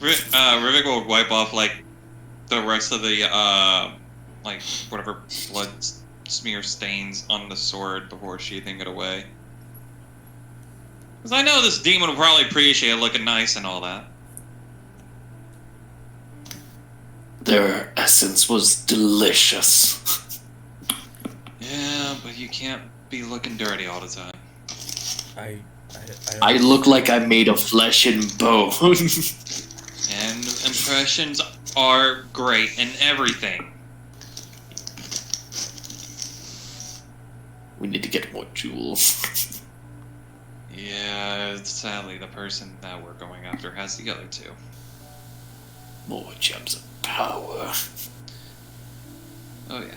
Rivik will wipe off like the rest of the like whatever blood smear stains on the sword before sheathing it away. Because I know this demon will probably appreciate looking nice and all that. Their essence was delicious. Yeah, but you can't be looking dirty all the time. I look like I'm made of flesh and bone. And impressions are great in everything. We need to get more jewels. Yeah, sadly, the person that we're going after has the other two. More gems of power. Oh, yeah.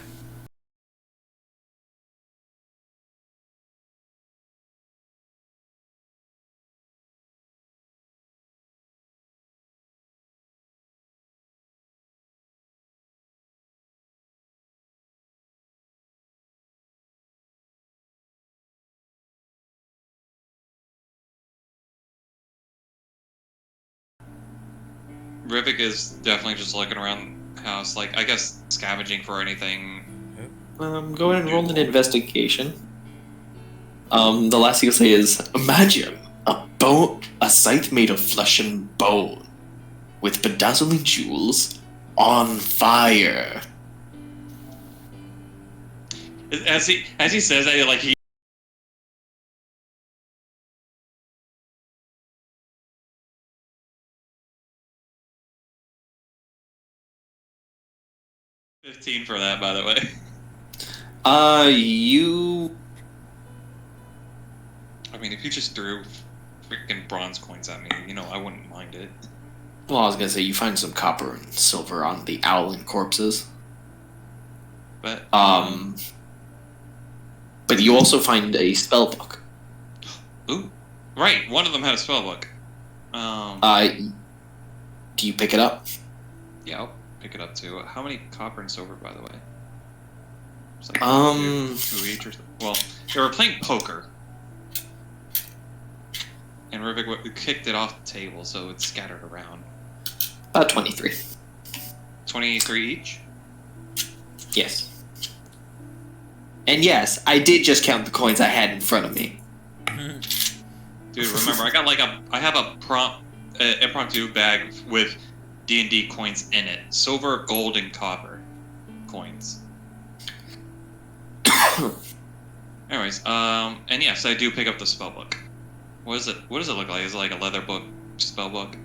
Rivik is definitely just looking around the house, like, I guess scavenging for anything. Go ahead and roll an investigation. The last thing you'll say is, imagine a scythe made of flesh and bone, with bedazzling jewels, on fire. As he says that, like, he 15 for that, by the way. You... I mean, if you just threw freaking bronze coins at me, you know, I wouldn't mind it. Well, I was gonna say, you find some copper and silver on the owlin corpses. But, but you also find a spell book. Ooh. Right, one of them had a spell book. Do you pick it up? Yeah, I'll pick it up too. How many copper and silver, by the way? It's like two each or something. Well, they were playing poker. And Rivik kicked it off the table, so it's scattered around. About 23. 23 each? Yes. And yes, I did just count the coins I had in front of me. Dude, remember, I have a impromptu bag with D&D coins in it. Silver, gold, and copper coins. Anyways, and yes, I do pick up the spellbook. What does it look like? Is it like a leather book spellbook?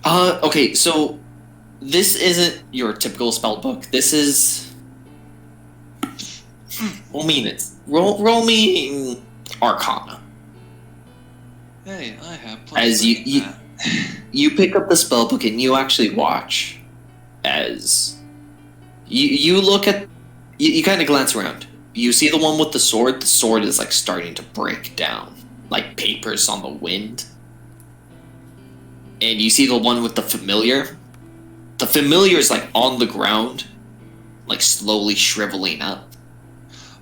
Okay, so this isn't your typical spellbook. This is... Roll me Arcana. Hey, I have plenty As you pick up the spellbook and you actually watch as you look at you kind of glance around. You see the one with the sword. The sword is like starting to break down, like papers on the wind. And you see the one with the familiar. The familiar is like on the ground, like slowly shriveling up.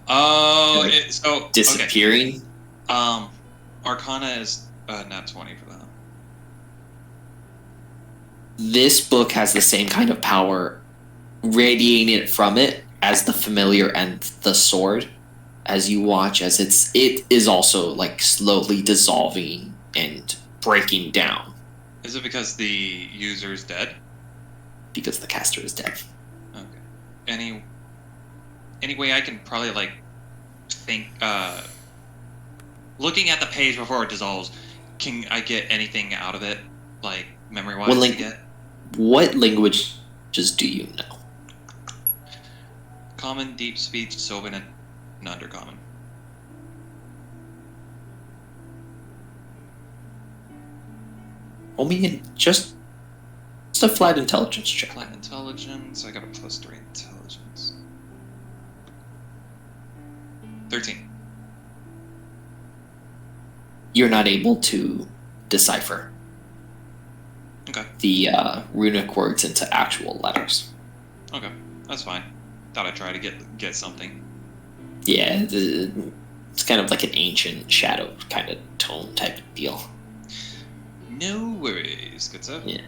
Oh, like, so disappearing. Okay. Arcana is nat 20 for that. This book has the same kind of power radiating from it as the familiar and the sword. As you watch, as it is also like slowly dissolving and breaking down. Is it because the user is dead? Because the caster is dead. Okay. Any way I can probably like think looking at the page before it dissolves, can I get anything out of it, like memory wise to get? What languages do you know? Common, deep speech, Sylvan, and undercommon. Only just a flat intelligence check. Flat intelligence, I got a +3 intelligence. 13. You're not able to decipher the runic words into actual letters. Okay, that's fine. Thought I'd try to get something. Yeah, it's kind of like an ancient shadow kind of tone type of deal. No worries, good stuff. Yeah.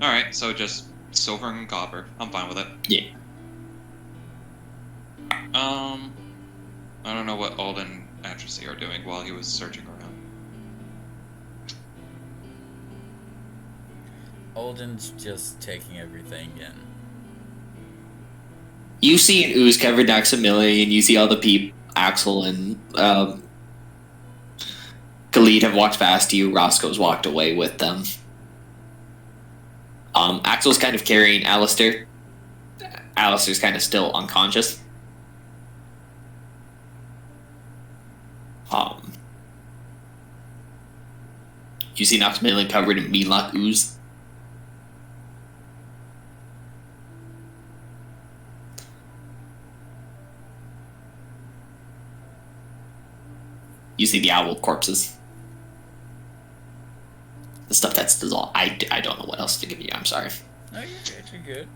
Alright, so just silver and copper. I'm fine with it. Yeah. I don't know what Alden and Atrazzi are doing while he was searching around. Alden's just taking everything in. You see an ooze covered Maximilian, you see all the people, Axel and Khalid have walked past you, Roscoe's walked away with them. Axel's kind of carrying Alistair. Alistair's kind of still unconscious. You see Maximilian covered in Meatlock ooze. You see the owl corpses. The stuff that's dissolved. I don't know what else to give you. I'm sorry. No, you're good. You're good.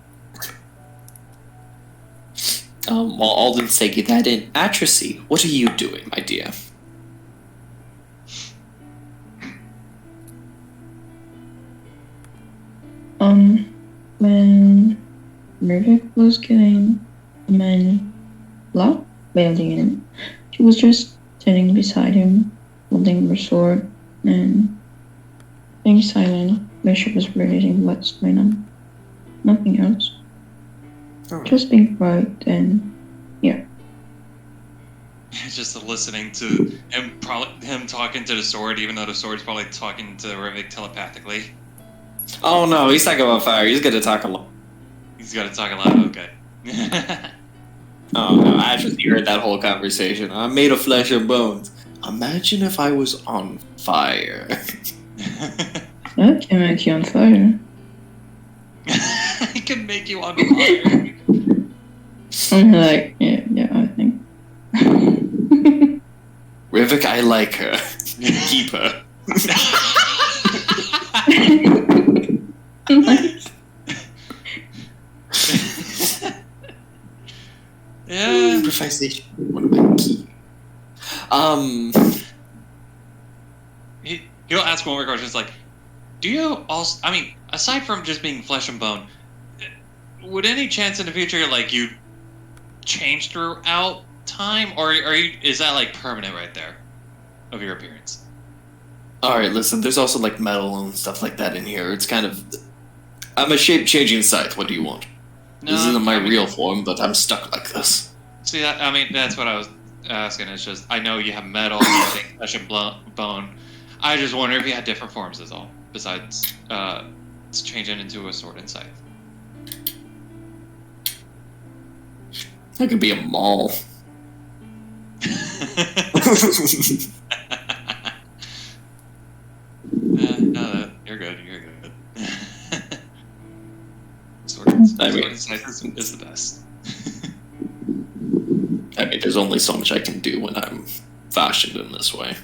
While Alden's taking that in, Atrazzi, what are you doing, my dear? When Murdoch was killing the man locked building in, she was just sitting beside him, holding her sword, and being silent. Bishop was realizing what's going on. Nothing else. Oh. Just being quiet and Just listening to him, him talking to the sword, even though the sword's probably talking to Rivik telepathically. Oh no, he's talking about fire. He's gonna talk a lot. He's got to talk a lot. Okay. Oh no, Atrazzi heard that whole conversation. I'm made of flesh and bones. Imagine if I was on fire. that can make you on fire. He can make you on fire. I'm like, yeah, I think. Rivik, I like her. Keep her. Yeah. Improvisation. One of my key. He'll ask one more question. It's like, do you also? I mean, aside from just being flesh and bone, would any chance in the future like you change throughout time, or are you? Is that like permanent right there of your appearance? Alright, listen, there's also like metal and stuff like that in here. It's kind of. I'm a shape changing scythe. What do you want? This isn't my real form, but I'm stuck like this. See, I mean, that's what I was asking. It's just, I know you have metal, you think flesh and bone. I just wonder if you had different forms, is all. Besides, changing into a sword and scythe. I could be a mall. No, you're good. You're good. Sword and scythe is the best. I mean, there's only so much I can do when I'm fashioned in this way.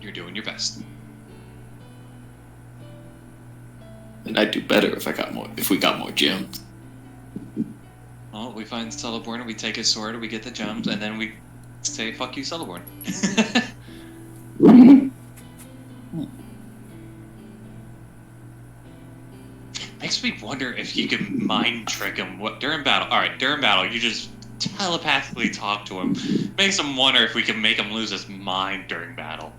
You're doing your best. And I'd do better if we got more gems. Well, we find Celeborn, we take his sword, we get the gems, and then we say, fuck you, Celeborn. Makes me wonder if you could mind trick him during battle. Alright, during battle, you just telepathically talk to him. Makes him wonder if we can make him lose his mind during battle.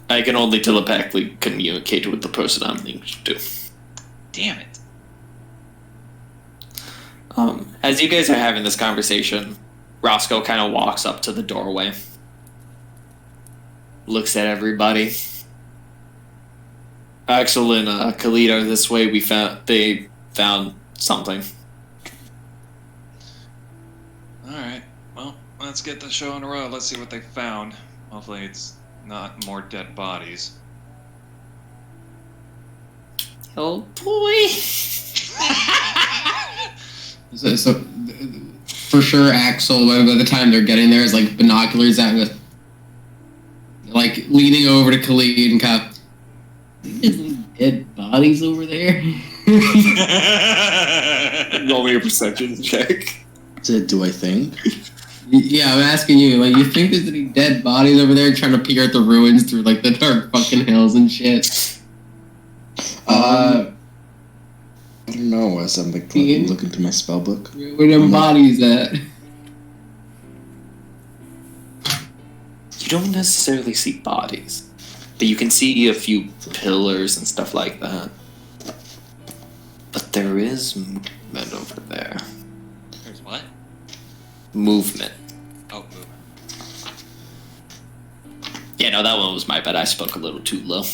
I can only telepathically communicate with the person I'm linked to. Damn it. As you guys are having this conversation, Roscoe kind of walks up to the doorway, looks at everybody. Axel and Khalid are this way. They found something. Alright, well, let's get the show on the road. Let's see what they found. Hopefully it's not more dead bodies. Oh boy! So for sure, Axel, by the time they're getting there, is like binoculars out, with like leaning over to Khalid and kind of, "There's dead bodies over there." Roll me a perception check. Do I think? Yeah, I'm asking you. Like, you think there's any dead bodies over there trying to peer at the ruins through like the dark fucking hills and shit? I don't know. As I'm like Ian? looking through my spell book. Where them bodies at? You don't necessarily see bodies, but you can see a few pillars and stuff like that. But there is movement over there. There's what? Movement. Oh, movement. Yeah, no, that one was my bad. I spoke a little too low.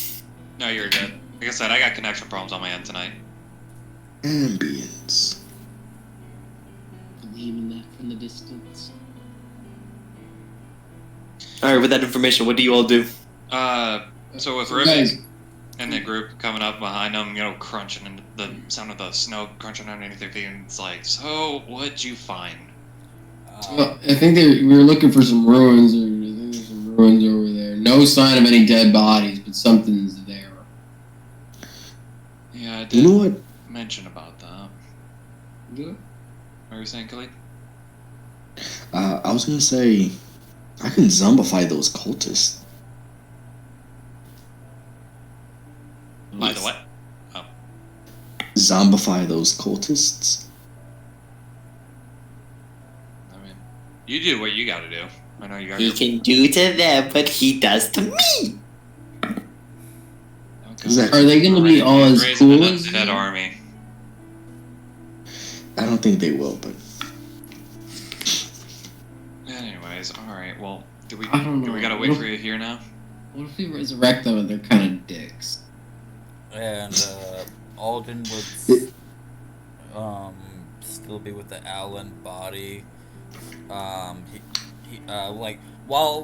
No, you're good. Like I said, I got connection problems on my end tonight. Ambience. Believing that from the distance. Alright, with that information, what do you all do? So with So Rivik guys- and the group coming up behind them, crunching and the sound of the snow crunching underneath their feet, and it's like, so what'd you find? Well, I think we were looking for some ruins, or I think there's some ruins over there. No sign of any dead bodies, but something's there. Yeah, I You did know what? mention about that. Yeah. What were you saying, Khalid? I was gonna say, I can zombify those cultists. By the what? Zombify those cultists. I mean, you do what you gotta do. I know you got He your... can do to them what he does to me. Okay. Exactly. Are they going to be all as Raising cool an as undead you? army. I don't think they will, but Anyways, alright, well, do we I don't do we know. gotta wait for you here now? What if we resurrect them and they're kind of dicks? And Alden would still be with the Allen body. He like while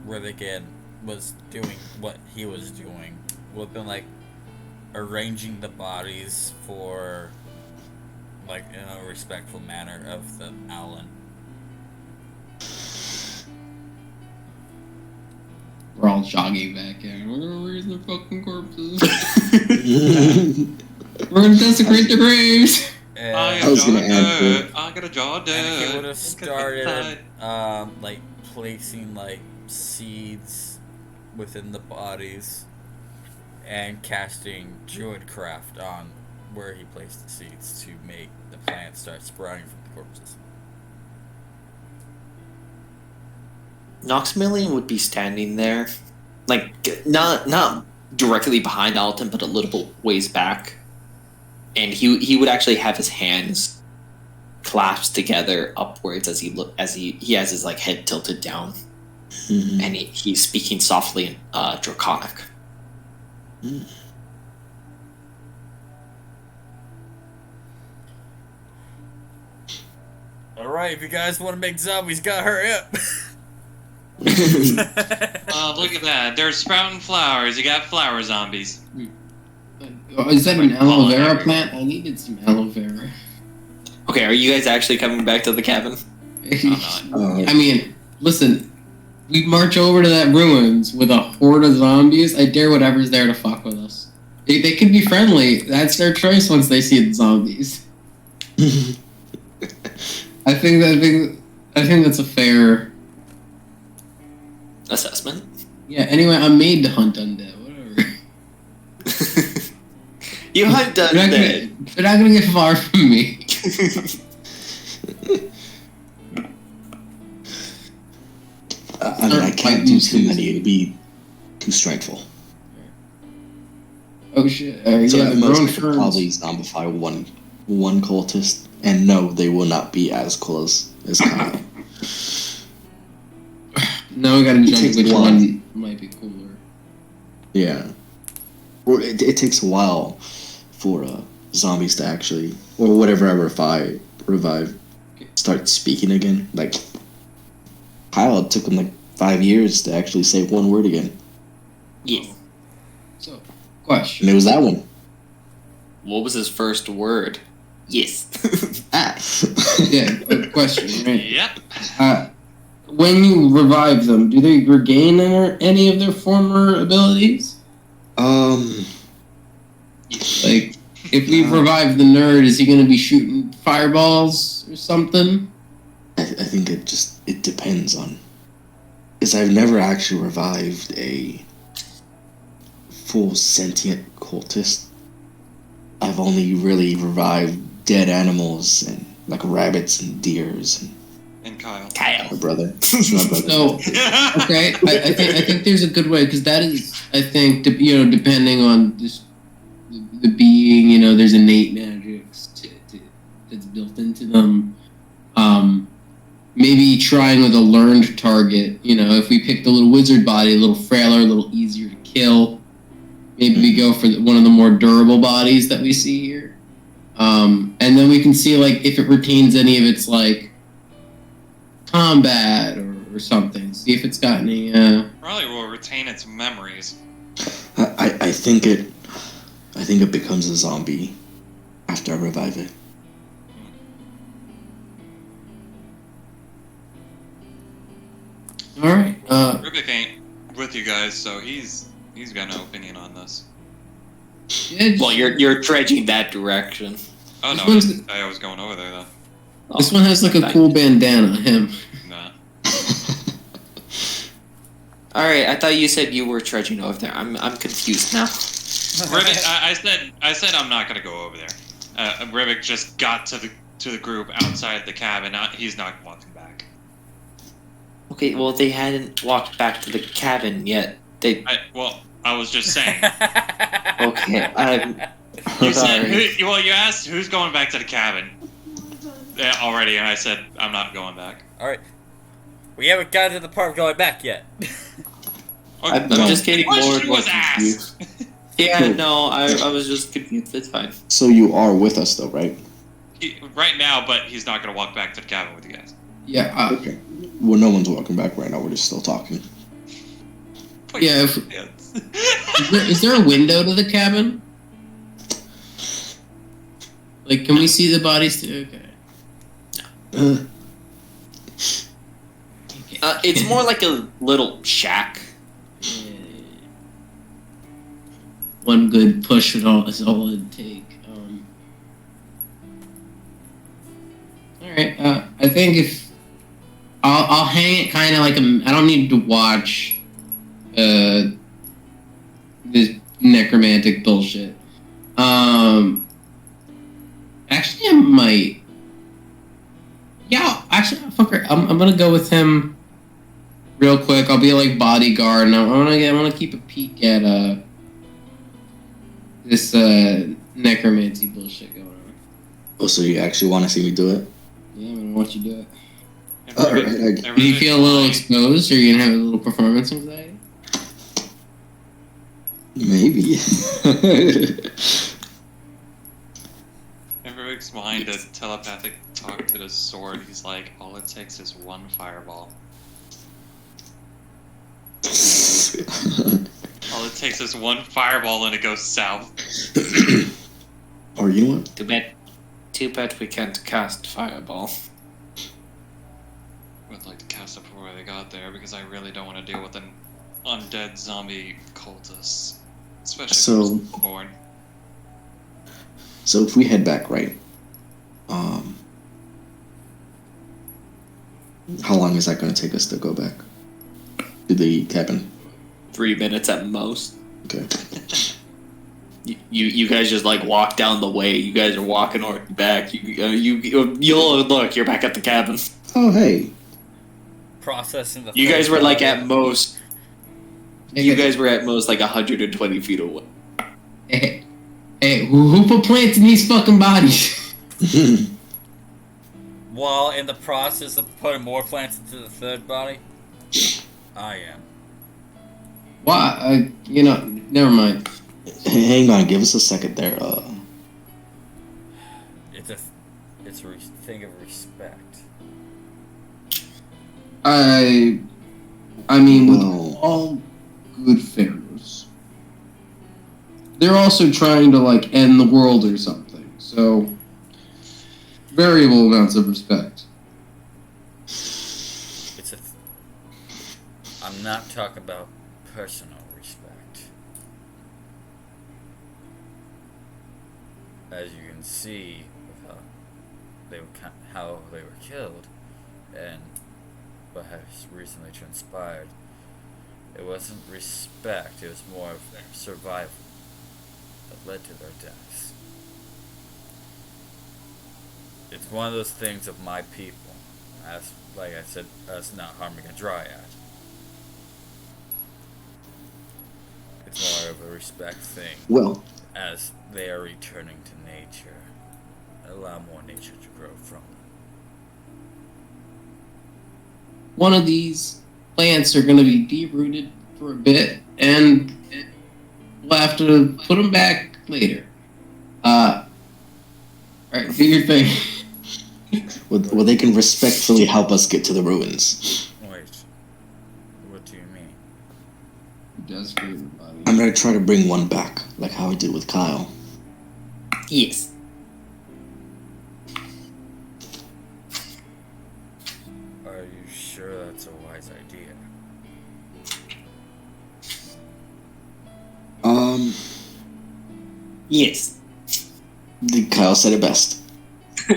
Rivigan was doing what he was doing, would have been like arranging the bodies for like in a respectful manner of the Allen. We're all jogging back in. Where's the fucking corpses? We're gonna desecrate their graves! And, I was gonna add I got a jaw and he would dead. have started like placing like seeds within the bodies and casting druidcraft on where he placed the seeds to make the plants start sprouting from the corpses. Noxmillion would be standing there, like not directly behind Alton, but a little ways back, and he would actually have his hands clasped together upwards as he has his like head tilted down, Mhm. and he's speaking softly in Draconic. Alright, if you guys want to make zombies, gotta hurry up! Look at that. They're sprouting flowers. You got flower zombies. Oh, is that an aloe vera plant? I needed some aloe vera. Okay, are you guys actually coming back to the cabin? I'm not. I mean, listen, we march over to that ruins with a horde of zombies. I dare whatever's there to fuck with us. They could be friendly. That's their choice once they see the zombies. I think that's a fair. Assessment. Yeah. Anyway, I'm made to hunt undead. Whatever. You hunt They're not undead. they're not gonna get far from me. I mean, I can't do too many. It'd be too strengthful. Oh shit! So Yeah, at most, grown I could ferns. probably zombify one cultist, and no, they will not be as close as Kyle. Now we gotta judge takes which a while. one might be cooler. Yeah. Or it takes a while for zombies to actually, or whatever I revive, start speaking again. Like, Kyle, it took him like 5 years to actually say one word again. Yeah. So, And question. it was that one. What was his first word? Yes. Ah. Yeah, question. Right. Yep. When you revive them, do they regain any of their former abilities? Like, if we revive the nerd, is he going to be shooting fireballs or something? I think it depends on, because I've never actually revived a full sentient cultist. I've only really revived dead animals and like rabbits and deers And Kyle. Kyle. my brother. My brother. So okay, I think there's a good way because that is I think depending on this the being there's innate magics that's built into them. Maybe trying with a learned target. If we picked a little wizard body, a little frailer, a little easier to kill. Maybe we go for one of the more durable bodies that we see here, and then we can see like if it retains any of its like combat or something. See if it's got any. Probably will retain its memories. I think it becomes a zombie after I revive it. All right. Rubik ain't with you guys, so he's got no opinion on this. Yeah, Well, you're dredging that direction. Oh This no, one's- I was going over there though. this one has like a cool bandana. Him. Nah. All right, I thought you said you were trudging over there. I'm confused now. Rivik, I said I'm not gonna go over there. Rivik just got to the group outside the cabin. He's not walking back. Okay, well they hadn't walked back to the cabin yet. They I was just saying. okay. You said Sorry. you asked who's going back to the cabin already, and I said I'm not going back. Alright. We haven't gotten to the part of going back yet. I'm Okay, just getting more question and more was asked. confused. Yeah, no, I was just confused. It's fine. So you are with us though, right? Right now, but he's not gonna walk back to the cabin with you guys. Yeah. Okay. Well, no one's walking back right now. We're just still talking. Yeah, Is there a window to the cabin? Like, can we see the bodies too? Okay. It's more like a little shack. One good push is all it'd take. All right. I think if I'll hang it kind of like I don't need to watch this necromantic bullshit. Actually, I might. Yeah, actually, fucker, I'm gonna go with him real quick. I'll be like bodyguard, and I wanna keep a peek at this necromancy bullshit going on. Oh, so you actually want to see me do it? Yeah, I'm gonna watch you do it. All right. Do you feel a little exposed, or you gonna have a little performance anxiety? Maybe. Everybody's behind a telepathic talk to the sword. He's like, all it takes is one fireball. All it takes is one fireball and it goes south. Or you know what? Too bad we can't cast fireball. Would like to cast it before they got there because I really don't want to deal with an undead zombie cultist, especially So- if born. So if we head back, right? How long is that going to take us to go back to the cabin? 3 minutes at most. Okay. You guys just like walk down the way. You guys are walking back. You'll look. You're back at the cabin. Oh, hey. Processing the. You guys were like at most. You Okay. guys were at most like 120 feet away. Hey, who put plants in these fucking bodies? While in the process of putting more plants into the third body, I am. Why? Never mind. Hang on, give us a second there. It's a thing of respect. I mean, with Well- all good fairness, they're also trying to like end the world or something. So, variable amounts of respect. It's a. I'm not talking about personal respect. As you can see, with how they were killed, and what has recently transpired, it wasn't respect, it was more of survival that led to their deaths. It's one of those things of my people, as like I said, us not harming a dryad. It's more of a respect thing, Well, as they are returning to nature. Allow more nature to grow from them. One of these plants are going to be deep-rooted for a bit, and we'll have to put them back later. Alright, do your thing. well, they can respectfully help us get to the ruins. Wait, what do you mean? Just for everybody. I'm gonna try to bring one back, like how I did with Kyle. Yes. Are you sure that's a wise idea? Yes. Kyle said it best. I'm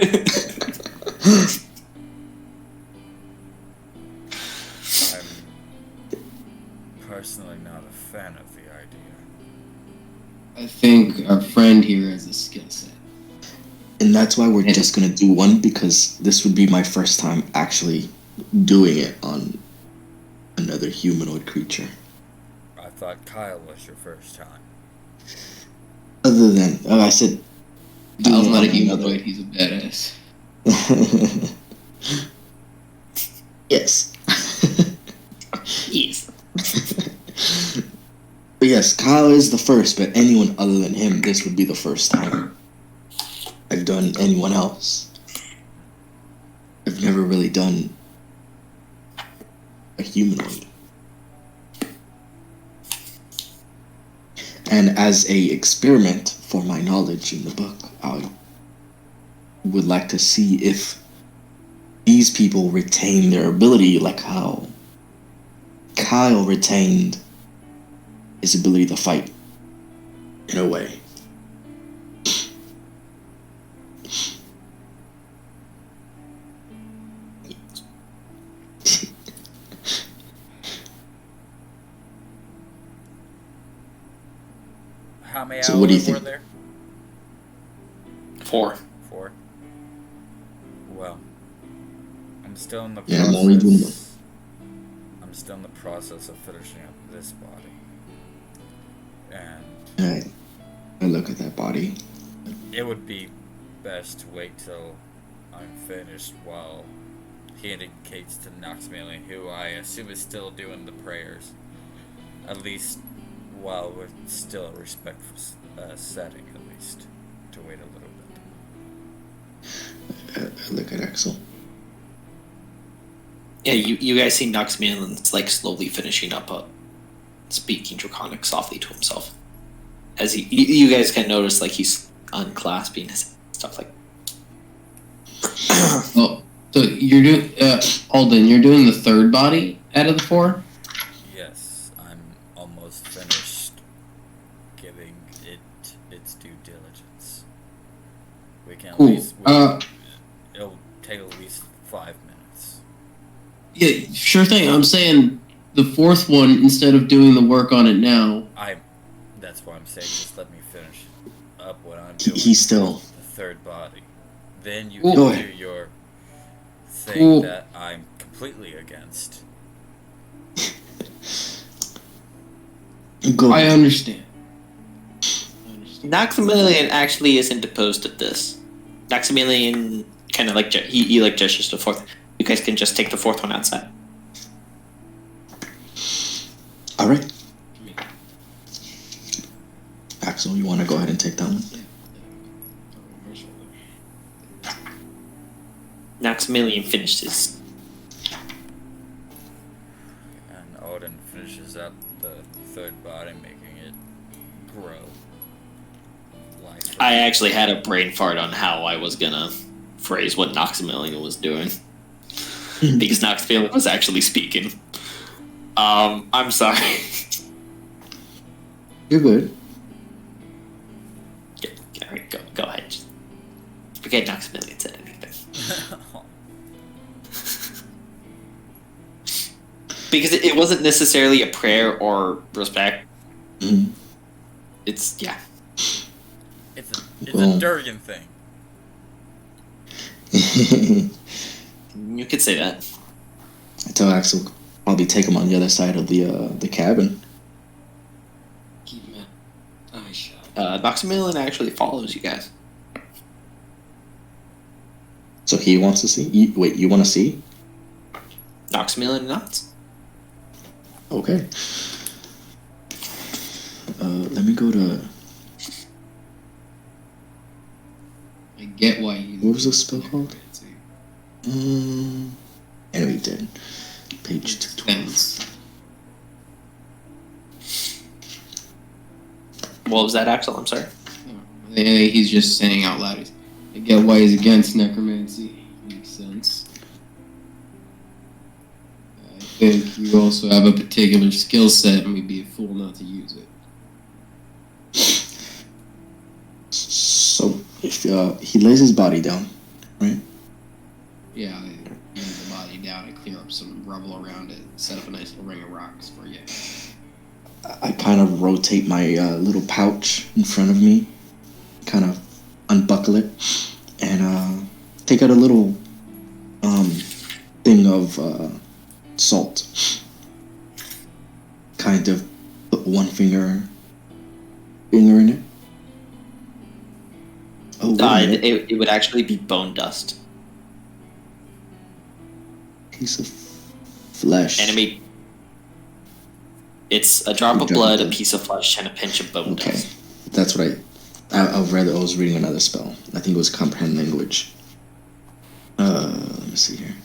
personally not a fan of the idea. I think our friend here has a skill set. And that's why we're just gonna do one, because this would be my first time actually doing it on another humanoid creature. I thought Kyle was your first time. Other than, I said, Kyle's doing not a it on humanoid, he's a badass. Yes. Yes. But yes, Kyle is the first, but anyone other than him, this would be the first time I've done anyone else. I've never really done a humanoid. And as a experiment for my knowledge in the book, I would like to see if these people retain their ability like how Kyle retained his ability to fight in a way. How many So what do you hours were think? there? 4. 4. Well, I'm still in the Yeah, I'm only doing process. I'm still in the process of finishing up this body, and Alright, I look at that body. it would be best to wait till I'm finished while he indicates to Noxmailing, who I assume is still doing the prayers. At least while we're still a respectful setting, at least. To wait a little bit. I look at Axel. Yeah, you guys see Noxmailin's like slowly finishing up speaking Draconic softly to himself. As you guys can notice, like he's unclasping his stuff like. Oh, so you're doing, Alden, you're doing the third body out of the 4? Yes, I'm almost finished giving it its due diligence. We can at Cool. least it'll take at least 5 minutes. Yeah, sure thing. I'm saying the 4th one, instead of doing the work on it now. That's why I'm saying just let me finish up what I'm doing. He's still. The third body. Then you Cool. can Go do ahead. your thing Cool. that I'm completely against. Go I ahead. understand. Noxmalion actually isn't opposed to this. Noxmalion kind of like he like gestures to the 4th. You guys can just take the 4th one outside. Alright. Axel, you want to go ahead and take that one? Noxmalion finished his. And Odin finishes up the third body, making it grow. Life. I actually had a brain fart on how I was gonna phrase what Noxmalion was doing. Because Noxmalion was actually speaking. I'm sorry. You're good. Alright, go ahead. Just forget Noxmalion said anything. because it wasn't necessarily a prayer or respect. Mhm. It's yeah. It's Well. a Durgan thing. You could say that. I tell Axel probably take him on the other side of the cabin. Keep my eyes shut. Maximilian actually follows you guys. So he wants to see. Wait, you want to see? Maximilian nods. Okay. Let me go to. I get why you. What was this spell called? Enemy dead. Page 212. Fence. What was that, Axel? I'm sorry. He's just saying out loud. I get why he's against necromancy. Makes sense. I think you also have a particular skill set, and we'd be a fool not to use it. So if he lays his body down, right? Yeah, lay the body down and clear up some rubble around it. Set up a nice little ring of rocks for you. I kind of rotate my little pouch in front of me, kind of unbuckle it, and take out a little thing of salt. Kind of put one finger in it. Oh, wait a minute. It would actually be bone dust. Piece of flesh. Enemy. It's a drop of blood, a piece of flesh, and a pinch of bone Okay, dust. that's what I read. I was reading another spell. I think it was comprehend language. Let me see here.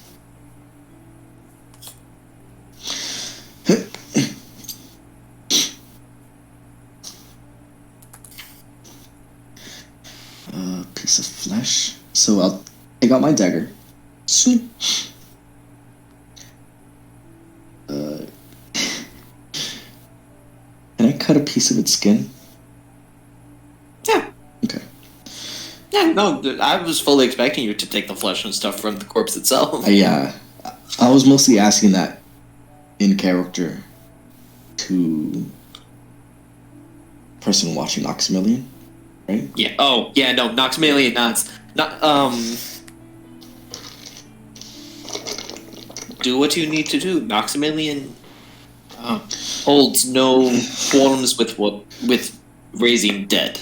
Piece of flesh. So I'll take out my dagger. Sweet. Can I cut a piece of its skin? Yeah. Okay. Yeah, no, I was fully expecting you to take the flesh and stuff from the corpse itself. I was mostly asking that in character to person watching Oxymilion, right? Yeah. Oh, yeah. No, Maximilian nods. Not. Do what you need to do. Maximilian holds no qualms with raising dead.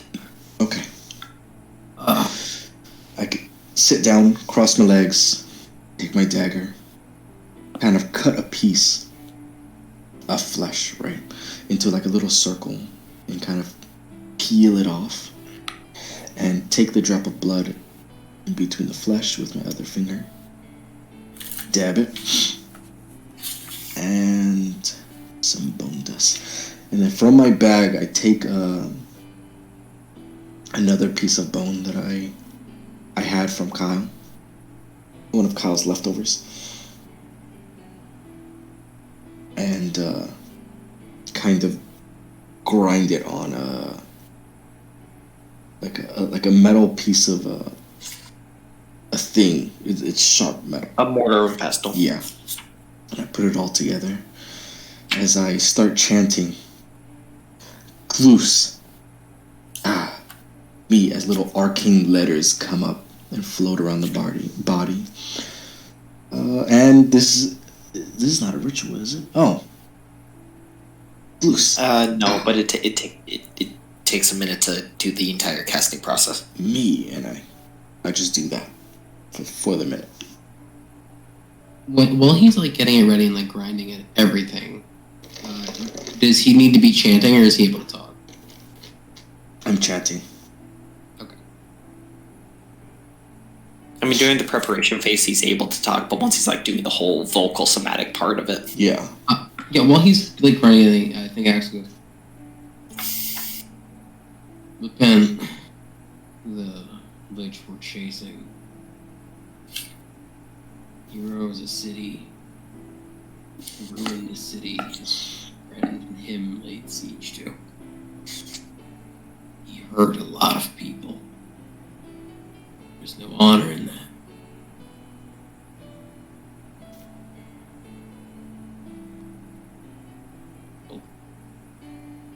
Okay. I could sit down, cross my legs, take my dagger, kind of cut a piece of flesh, right, into like a little circle, and kind of peel it off, and take the drop of blood in between the flesh with my other finger, dab it, and some bone dust. And then from my bag, I take another piece of bone that I had from Kyle, one of Kyle's leftovers, and kind of grind it on like a metal piece of a thing. It's sharp metal. A mortar and pestle. Yeah. And I put it all together as I start chanting, Glus. Me, as little arcane letters come up and float around the body. And this is not a ritual, is it? Oh. Glus. No, but it takes a minute to do the entire casting process. Me, and I just do that for the minute. While he's like getting it ready and like grinding it, everything, does he need to be chanting or is he able to talk? I'm chanting. Okay. I mean, during the preparation phase, he's able to talk, but once he's like doing the whole vocal somatic part of it, Yeah. Yeah, while he's like grinding, I think Axel goes, Lupin, the lich we're chasing. He rose a city, ruined the city, and him laid siege to. He hurt a lot of people. There's no honor in that.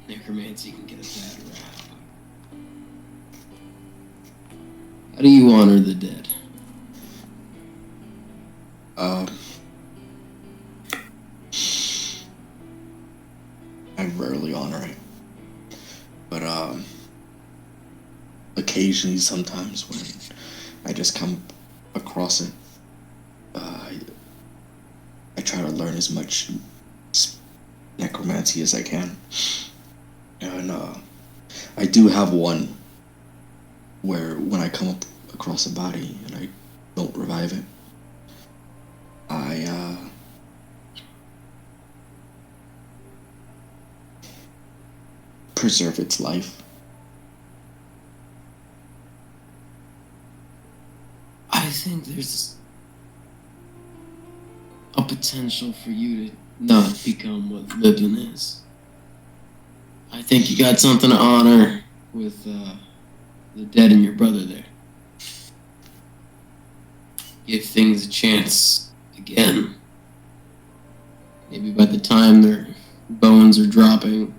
necromancy can get a bad rap. How do you honor the dead? I rarely honor it, but occasionally, sometimes when I just come across it, I try to learn as much necromancy as I can, and I do have one where when I come up across a body and I don't revive it, I preserve its life. I think there's a potential for you to not become what living is. I think you got something to honor with the dead and your brother there. Give things a chance again. Maybe by the time their bones are dropping,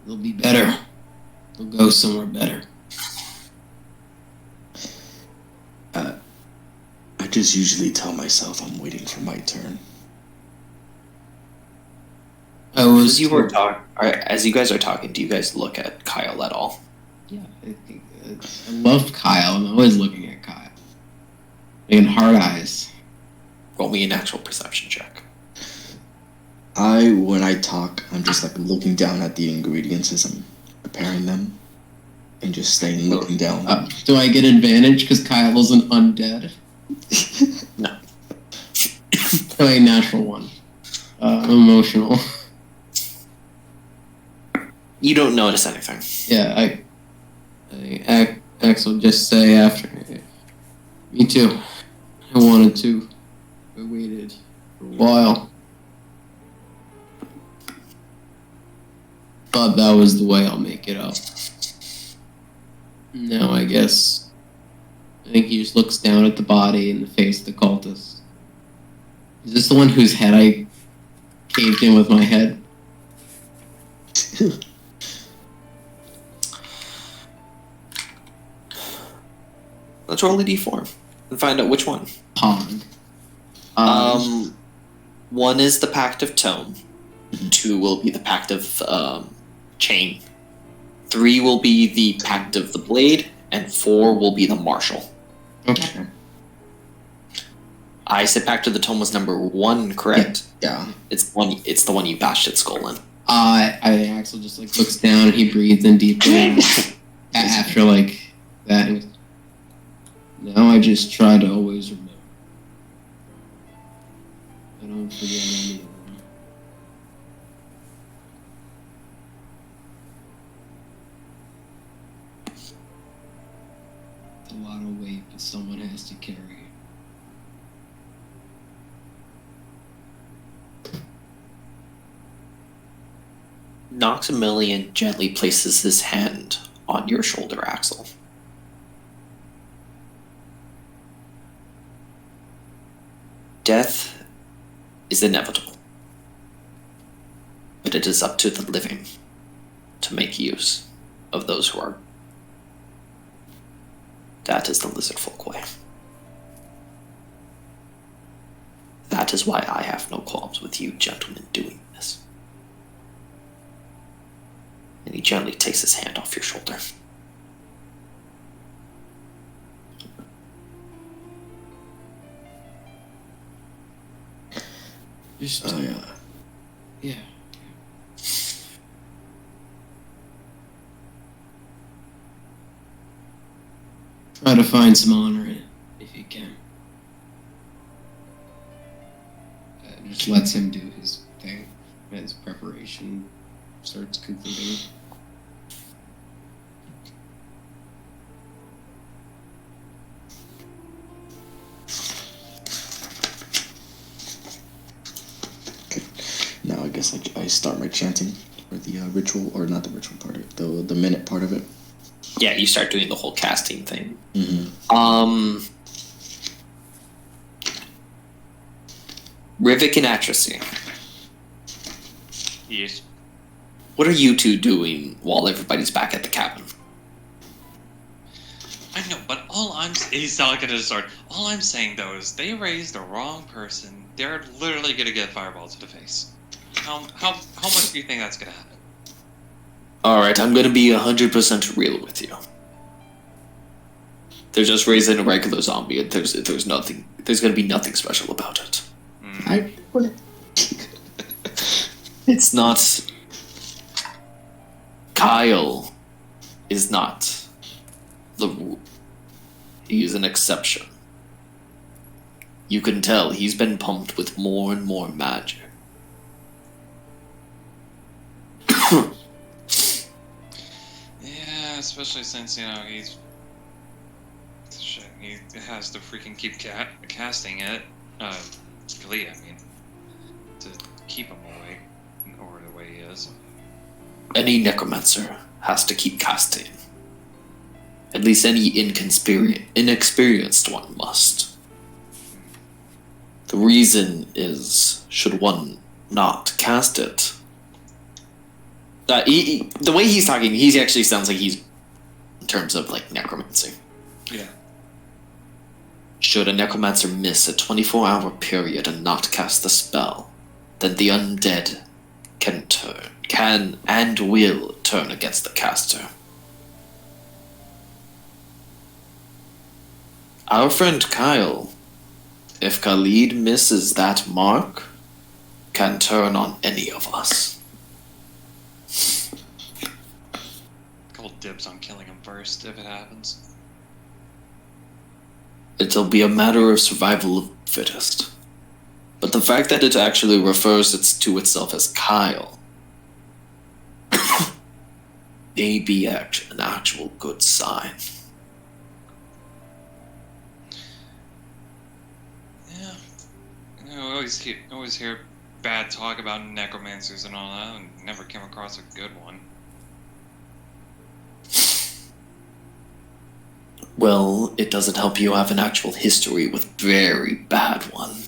they'll be better. They'll go somewhere better. I just usually tell myself I'm waiting for my turn. As you guys are talking, do you guys look at Kyle at all? Yeah, I love Kyle. I'm always looking at Kyle. And hard eyes. Roll me a natural perception check. When I talk, I'm just like looking down at the ingredients as I'm preparing them, and just staying looking down. Do I get advantage because Kyle is an undead? No. Oh, a natural one. Emotional. You don't notice anything. Yeah, Axel just say after. Me too. I wanted to. I waited for a while. Thought that was the way I'll make it up. Now I guess. I think he just looks down at the body and the face of the cultist. Is this the one whose head I caved in with my head? Let's roll a d4 and find out which one. Pond. One is the Pact of Tome. 2 will be the Pact of Chain. 3 will be the Pact of the Blade, and 4 will be the Marshal. Okay. I said Pact of the Tome was number 1, correct? Yeah. It's the one you bashed its skull in. Axel just like looks down and he breathes in deeply after like that. And now I just try to always remember. I don't forget anything. It's a lot of weight that someone has to carry. Noxamilian gently places his hand on your shoulder, Axel. Death is inevitable, but it is up to the living to make use of those who are. That is the lizard folk way. That is why I have no qualms with you gentlemen doing this. And he gently takes his hand off your shoulder. Just, Oh yeah. yeah. Try to find some honor in it, if you can. Just lets him do his thing. His preparation starts concluding. Now I guess I start my chanting for the ritual, or not the ritual part of it, the minute part of it. Yeah, you start doing the whole casting thing. Mm-hmm. Rivik and Atrasy. Yes. What are you two doing while everybody's back at the cabin? I know, but he's not gonna start. All I'm saying though is they raised the wrong person. They're literally gonna get fireball to the face. How much do you think that's gonna happen? Alright, I'm gonna be 100% real with you. They're just raising a regular zombie, and there's gonna be nothing special about it. It's not. Kyle is not the rule. He is an exception. You can tell he's been pumped with more and more magic. Yeah, especially since he has to freaking keep casting it. Khalid, I mean, to keep him awake, or the way he is. Any necromancer has to keep casting. At least any inexperienced one must. The reason is, should one not cast it? The way he's talking, he actually sounds like he's in terms of like necromancy. Yeah. Should a necromancer miss a 24-hour period and not cast the spell, then the undead can and will turn against the caster. Our friend Kyle, if Khalid misses that mark, can turn on any of us. Couple dibs on killing him first if it happens. It'll be a matter of survival of the fittest. But the fact that it actually refers to itself as Kyle may be an actual good sign. Yeah. I always hear bad talk about necromancers and all that, and never came across a good one. Well, it doesn't help you have an actual history with very bad one.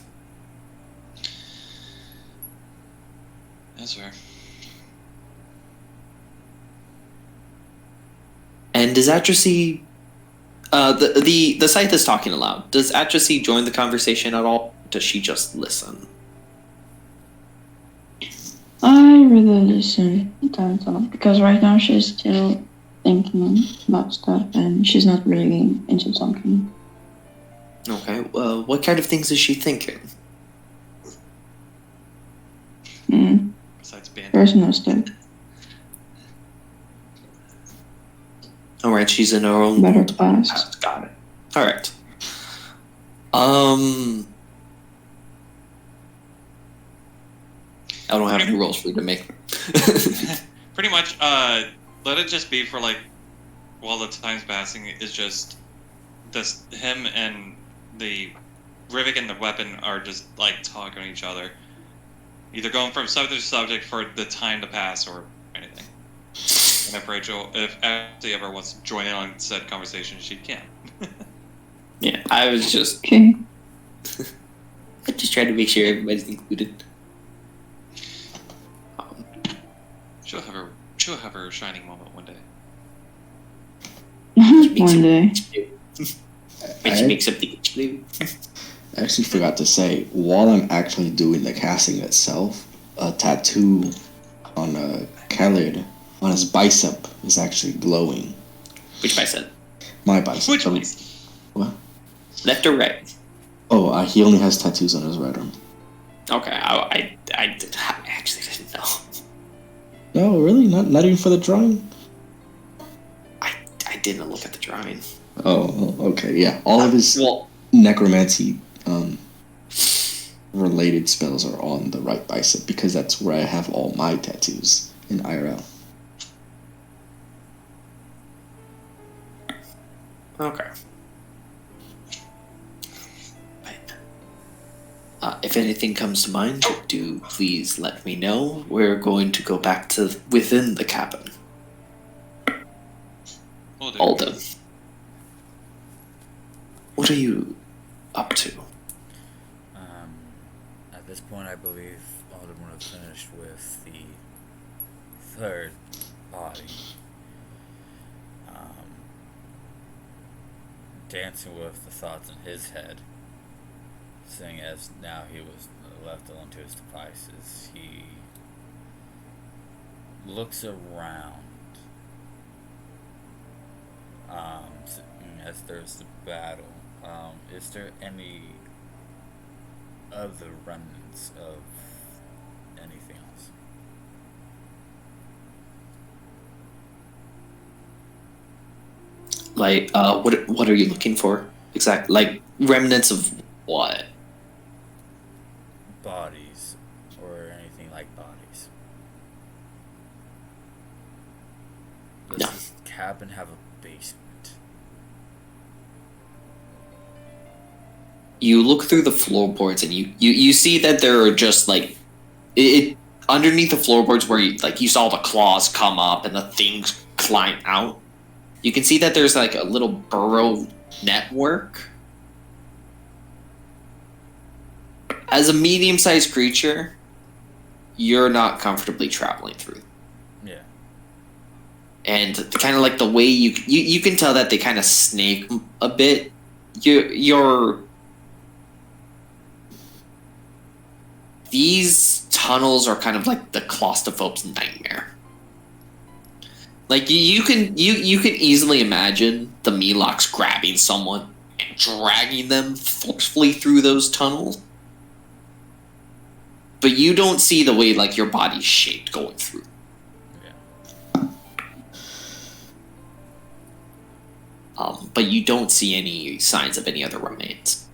That's fair. And does Atracy... the scythe is talking aloud. Does Atracy join the conversation at all? Does she just listen? I really listen time to time because right now she's still thinking about stuff and she's not really into talking. Okay, what kind of things is she thinking? Besides being Personal stuff. Alright, she's in her own Better world. past. Got it. Alright. I don't have any rolls for you to make. pretty much, let it just be for like, while the time's passing, it's just this him and the Rivik and the weapon are just like talking to each other, either going from subject to subject for the time to pass or anything. And if Ashley ever wants to join in on said conversation, she can. Yeah, I was just Okay. trying to make sure everybody's included. She'll have her shining moment one day. One day. When she makes something blue. I actually forgot to say, while I'm actually doing the casting itself, a tattoo on Khalid on his bicep is actually glowing. Which bicep? My bicep. Which one? What? Left or right? Oh, he only has tattoos on his right arm. Okay, I actually didn't know. No, really? Not even for the drawing? I didn't look at the drawing. Oh, okay, yeah. All of his Well, necromancy related spells are on the right bicep because that's where I have all my tattoos in IRL. okay. If anything comes to mind, do please let me know. We're going to go back to within the cabin. Will do. Alden, what are you up to? At this point, I believe Alden would have finished with the third body, dancing with the thoughts in his head, seeing as now he was left alone to his devices. He looks around as there's the battle. Is there any other remnants of anything else? Like, what are you looking for exactly? Like remnants of what? Bodies or anything like bodies. Does No. this cabin have a basement? You look through the floorboards and you see that there are just like it underneath the floorboards where you saw the claws come up and the things climb out. You can see that there's like a little burrow network. As a medium-sized creature, you're not comfortably traveling through. Yeah. And kind of like the way you can tell that they kind of snake a bit. You're these tunnels are kind of like the claustrophobe's nightmare. Like you can easily imagine the Milox grabbing someone and dragging them forcefully through those tunnels. But you don't see the way like your body's shaped going through. Yeah. But you don't see any signs of any other remains.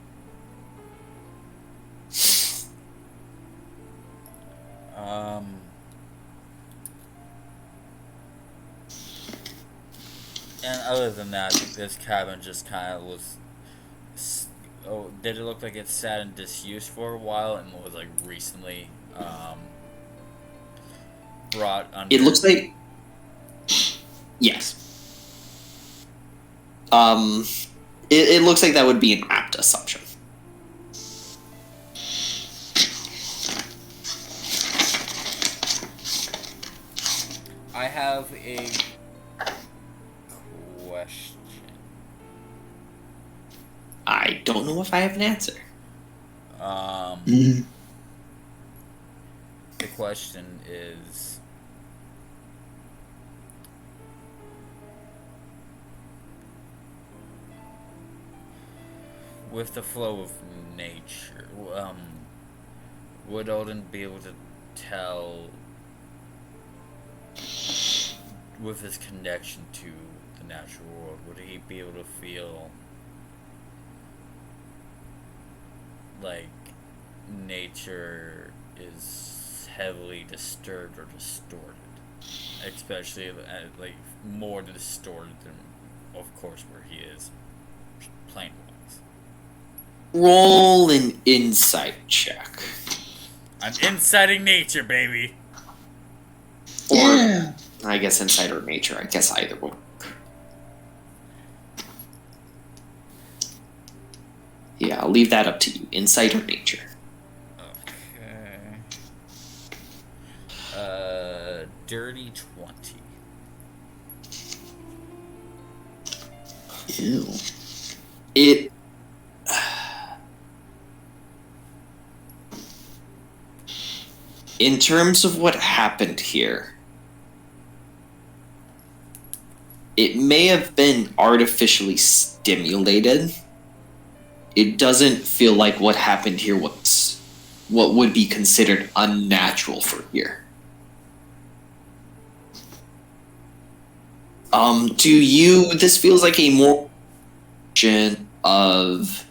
And other than that, I think this cabin just kind of was. Oh, did it look like it sat in disuse for a while and was like recently brought under? It looks like yes. It looks like that would be an apt assumption. I have a question. I don't know if I have an answer. Mhm. The question is, with the flow of nature, would Odin be able to tell, with his connection to the natural world, would he be able to feel like nature is heavily disturbed or distorted, especially like more distorted than, of course, where he is plain ones. Roll an insight check. I'm inciting nature, baby. Or, I guess insight or nature. I guess either will work. Yeah, I'll leave that up to you. Insight or nature. Okay. Dirty 20. Ew. It. In terms of what happened here, it may have been artificially stimulated. It doesn't feel like what happened here was what would be considered unnatural for here. To you, this feels like a more of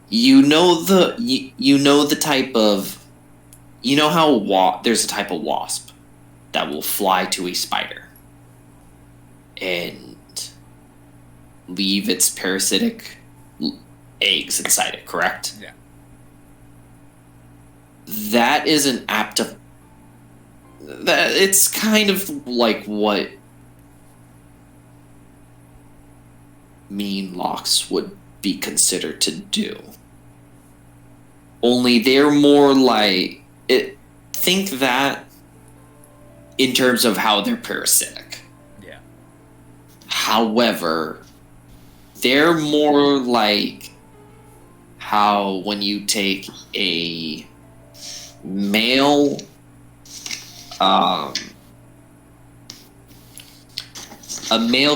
you know the type of how there's a type of wasp that will fly to a spider and leave its parasitic eggs inside it, correct? Yeah. That is an apt to. That it's kind of like what mean locks would be considered to do. Only they're more like it. Think that in terms of how they're parasitic. Yeah. However, they're more like how when you take a male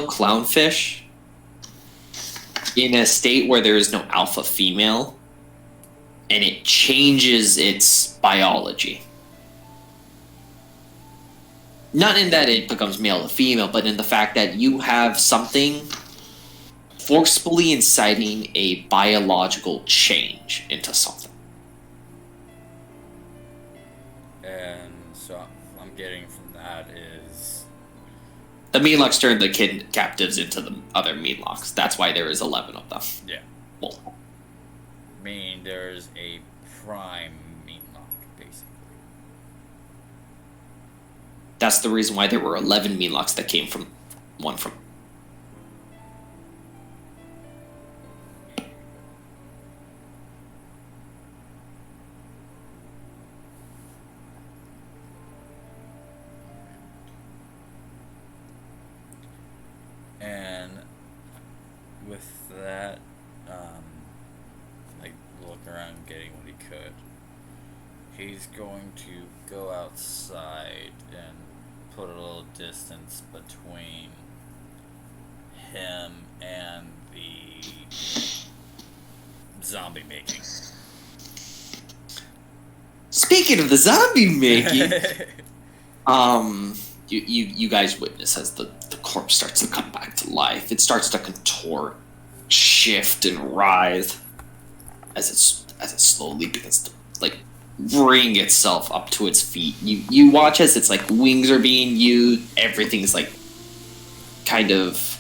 clownfish in a state where there is no alpha female and it changes its biology. Not in that it becomes male to female, but in the fact that you have something forcefully inciting a biological change into something. And so I'm getting from that is The Meatlocs turned the captives into the other Meatlocks. That's why there is 11 of them. Yeah. Multiple. meaning there's a prime Meatlock, basically. That's the reason why there were 11 Meatlocks that came from one from. And with that, like, look around getting what he could, he's going to go outside and put a little distance between him and the zombie making. Speaking of the zombie making, you guys witness as the corpse starts to come back to life. It starts to contort, shift, and writhe as it slowly begins to like bring itself up to its feet. You watch as its like wings are being used. Everything's like kind of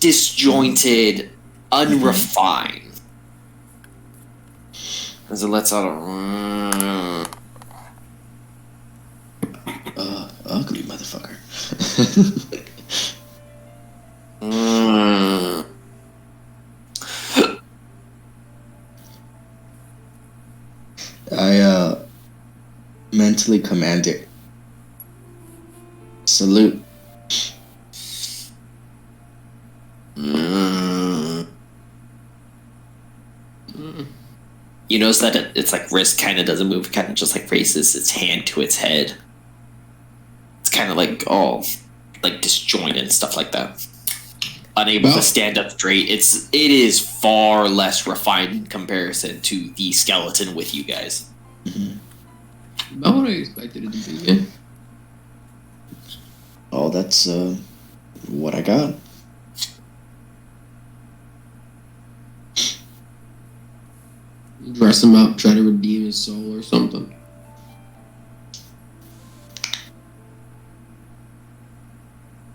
disjointed, unrefined. As it lets out a Ugly motherfucker. I mentally command it. Salute. You notice that its like wrist kind of doesn't move, kind of just like raises its hand to its head. It's kind of like all like disjointed and stuff like that. Unable to stand up straight. It is far less refined in comparison to the skeleton with you guys. Mm-hmm. About what I expected it to be. Yeah. Oh, that's what I got. Dress him up, try to redeem his soul or something.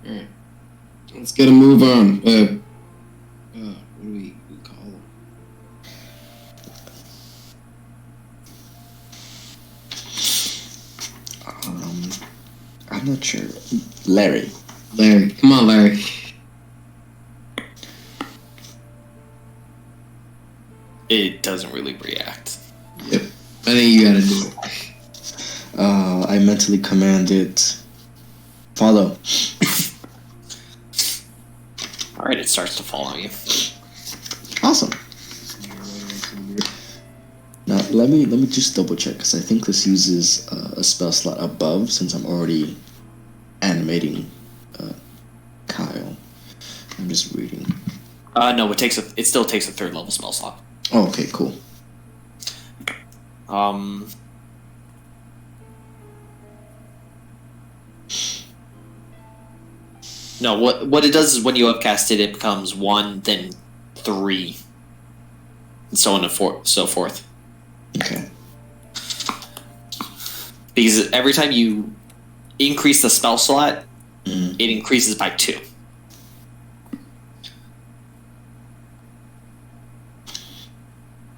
Alright. Let's get a move on. What do we call him? I'm not sure. Larry. Larry. Come on, Larry. It doesn't really react. Yep. I think you gotta do it. I mentally command it. Follow. Alright, it starts to follow you. Awesome. Now let me just double check because I think this uses a spell slot above since I'm already animating Kyle. I'm just reading. No, it still takes a third level spell slot. Oh, okay, cool. No, what it does is when you upcast it, it becomes 1, then 3, and so on and so forth. Okay. Because every time you increase the spell slot, Mm. it increases by 2.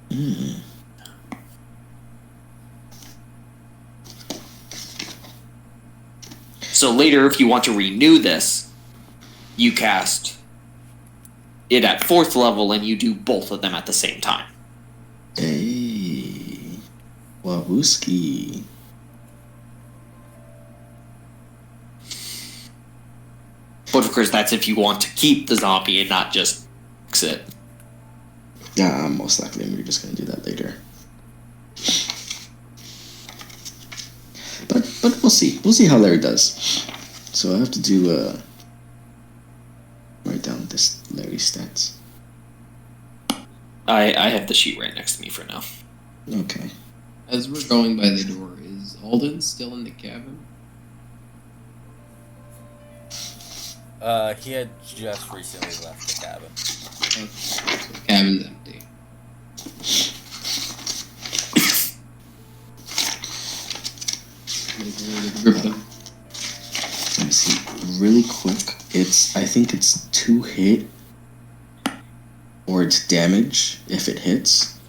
Mm. So later, if you want to renew this, you cast it at 4th level and you do both of them at the same time. Hey. Wahooski. But of course, that's if you want to keep the zombie and not just fix it. Yeah, most likely we're just gonna do that later. But we'll see. We'll see how Larry does. So I have to do write down this Larry stats. I have the sheet right next to me for now. Okay. As we're going by the door, is Alden still in the cabin? He had just recently left the cabin. Okay, so the cabin's empty. Make your way to the crypto. Let me see really quick. I think it's 2 hit or it's damage if it hits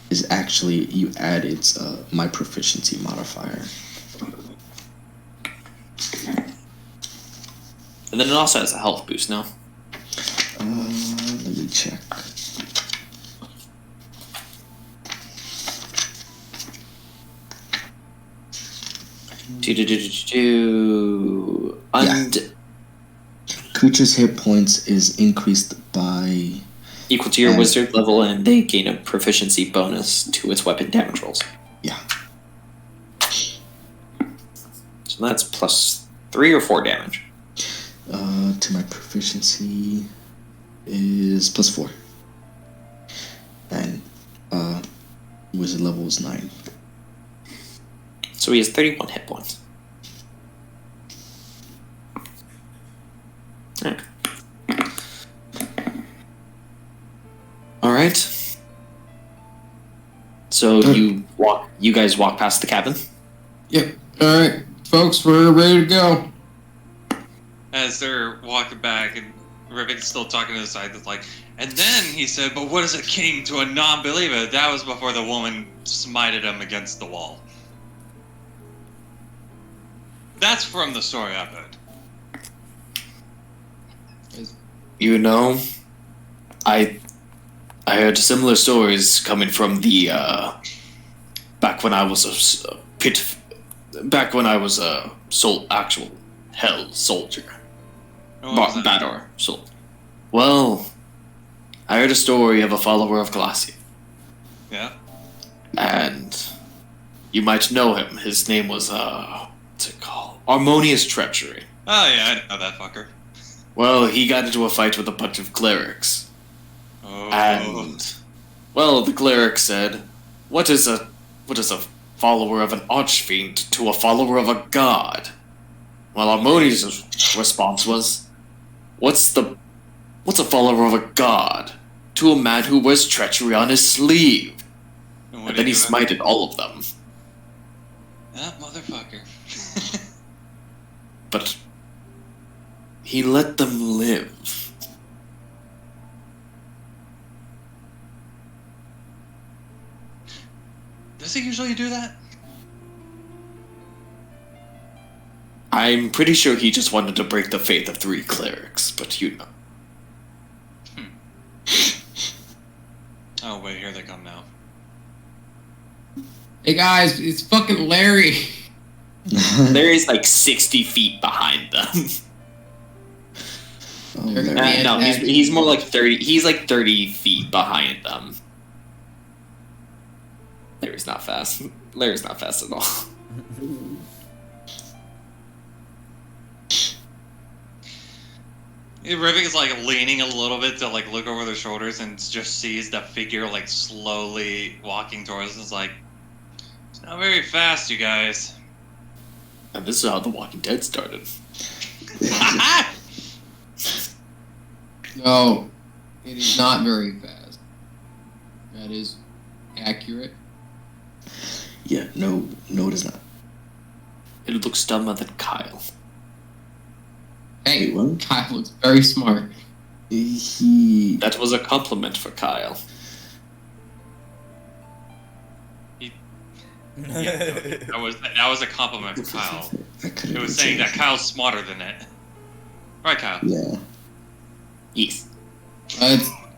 is actually you add its my proficiency modifier. And then it also has a health boost now. Let me check. And Kucha's hit points is increased by equal to your wizard level, and they gain a proficiency bonus to its weapon damage rolls. Yeah. So that's plus 3 or 4 damage. To my proficiency is plus 4. And wizard level is 9. So he has 31 hit points. Alright. So you guys walk past the cabin? Yep. Alright, folks, we're ready to go. As they're walking back, and Rivik's still talking to the side, that's like, and then he said, but what is a king to a non-believer? That was before the woman smited him against the wall. That's from the story I've heard. You know, I heard similar stories coming from the back when I was a actual hell soldier. What was that? Bador soldier. Well, I heard a story of a follower of Glacier, Yeah? and you might know him. His name was what's it called? Harmonious Treachery. Oh yeah, I know that fucker. Well, he got into a fight with a bunch of clerics. Oh. And, well, the cleric said, what is a follower of an archfiend to a follower of a god? Well, Harmonious' response was, what's a follower of a god to a man who wears treachery on his sleeve? And And then he smited all of them. That motherfucker. But he let them live. Does he usually do that? I'm pretty sure he just wanted to break the faith of 3 clerics, but you know. Oh wait, here they come now. Hey guys, it's fucking Larry. Larry's like 60 feet behind them. Oh, They're gonna Larry. be No, he's more like 30. He's like 30 feet behind them. Larry's not fast. Larry's not fast at all. Rivik is like leaning a little bit to like look over their shoulders and just sees the figure like slowly walking towards us. It's like, it's not very fast, you guys. And this is how The Walking Dead started. No, it is not very fast. That is accurate. Yeah, no, it is not. It looks dumber than Kyle. Hey, Wait, what? Kyle looks very smart. He. That was a compliment for Kyle. That was a compliment for Kyle. I couldn't It was even saying say that Kyle's smarter than it. Right, Kyle? Yeah. Yes.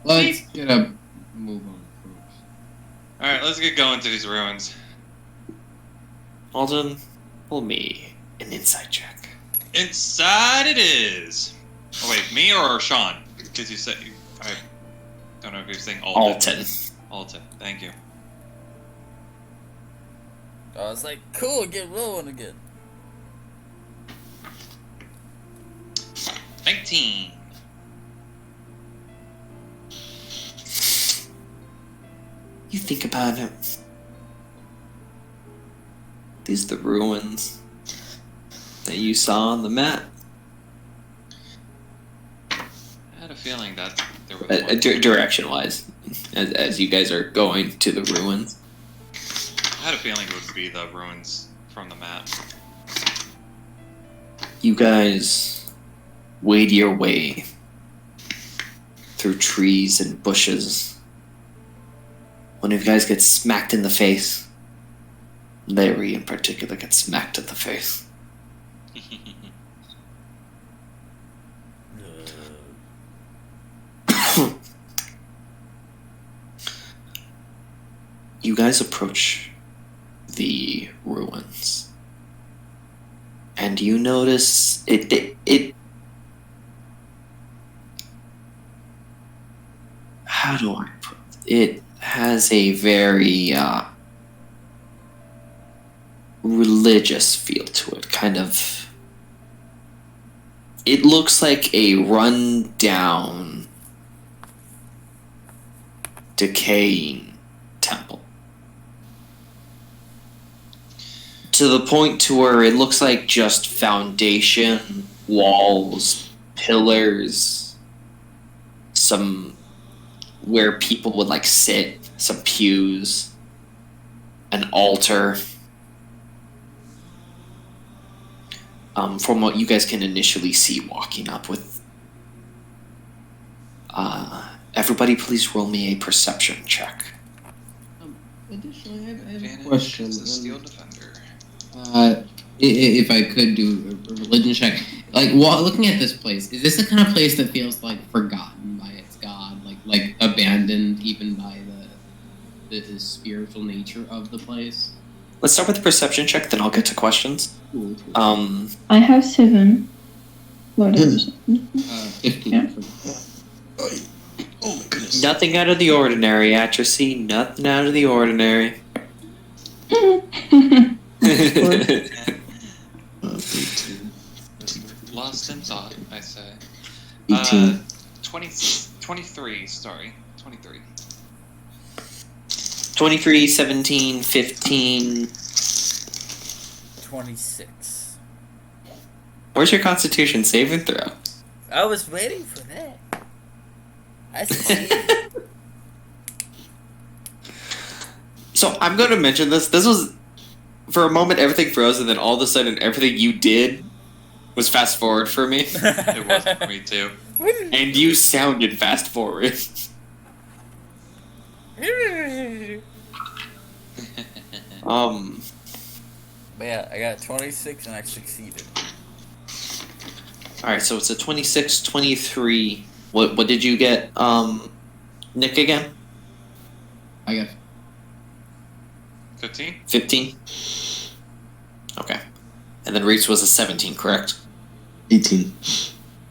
Let's get a move on, folks. Alright, let's get going to these ruins. Alden, roll me an insight check. Inside it is! Oh wait, me or Sean? Because you said I don't know if you're saying Alton. Alton. Alton. Thank you. I was like, cool, get rolling again. 19. You think about it. These are the ruins that you saw on the map. I had a feeling that there was one. Direction-wise, as you guys are going to the ruins. I had a feeling it would be the ruins from the map. You guys wade your way through trees and bushes. One of you guys gets smacked in the face. Larry, in particular, gets smacked in the face. You guys approach the ruins, and you notice it how do I put it? It has a very religious feel to it. Kind of, it looks like a run-down, decaying temple. To the point to where it looks like just foundation, walls, pillars, some where people would like sit, some pews, an altar. From what you guys can initially see walking up with. Everybody please roll me a perception check. Additionally, I have a Advantage question. is the Steel Defender. If I could do a religion check, like looking at this place, is this the kind of place that feels like forgotten by its god, like abandoned even by the spiritual nature of the place? Let's start with the perception check, then I'll get to questions. Cool. I have 7. What is 15. Yeah. Oh my goodness. Nothing out of the ordinary, Atrophy. Nothing out of the ordinary. it? 18. Lost in thought, I say. 18. 23, sorry. 23. 23, 17, 15. 26. Where's your constitution saving throw? I was waiting for that. I see. So I'm going to mention this. This was, for a moment, everything froze, and then all of a sudden, everything you did was fast forward for me. It was for me too. And you sounded fast forward. But yeah, I got 26 and I succeeded. Alright, so it's a 26, 23. What did you get, Nick, again? I got 15? 15? Okay. And then Reese was a 17, correct? 18.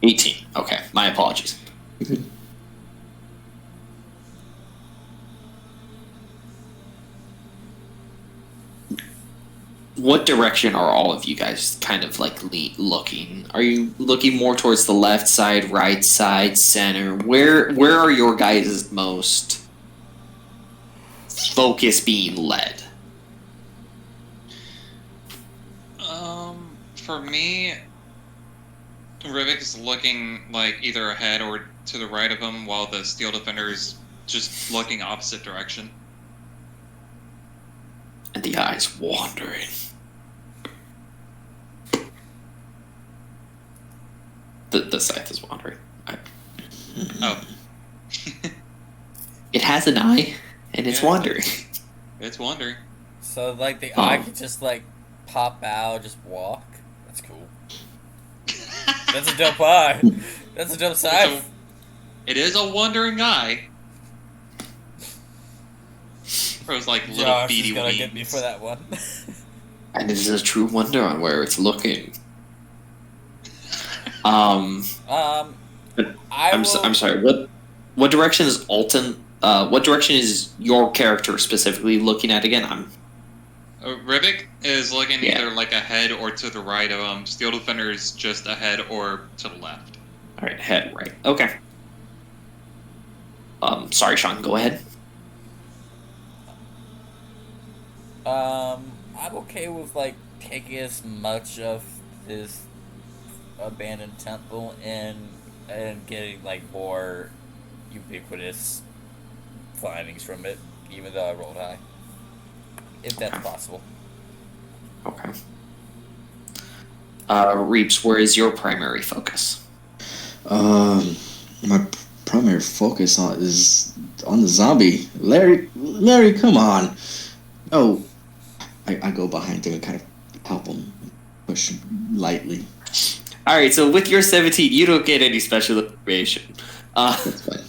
18. Okay, my apologies. What direction are all of you guys kind of like looking? Are you looking more towards the left side, right side, center? Where are your guys' most focus being led? For me, Rivik is looking like either ahead or to the right of him, while the Steel Defender is just looking opposite direction. And the eyes wandering. The scythe is wandering. Oh. It has an eye, and it's Yeah. wandering. It's wandering. So, like, the eye could just, like, pop out, just walk. That's cool. That's a dope eye. That's a dope side. It is a wandering eye. Those like little Josh beady is gonna wings. get me for that one. And it is a true wonder on where it's looking. I I'm sorry. What direction is Alton? What direction is your character specifically looking at again? Rivik is looking Yeah. either like ahead or to the right of him. Steel Defender is just ahead or to the left. All right, head right. Okay. Sorry, Sean. Go ahead. I'm okay with like taking as much of this abandoned temple and getting like more ubiquitous findings from it, even though I rolled high, if that's Okay. possible. Okay. Reeps, where is your primary focus? My primary focus is on the zombie. Larry, come on. Oh, I go behind him and kind of help him, push him lightly. All right, so with your 17, you don't get any special information. That's fine.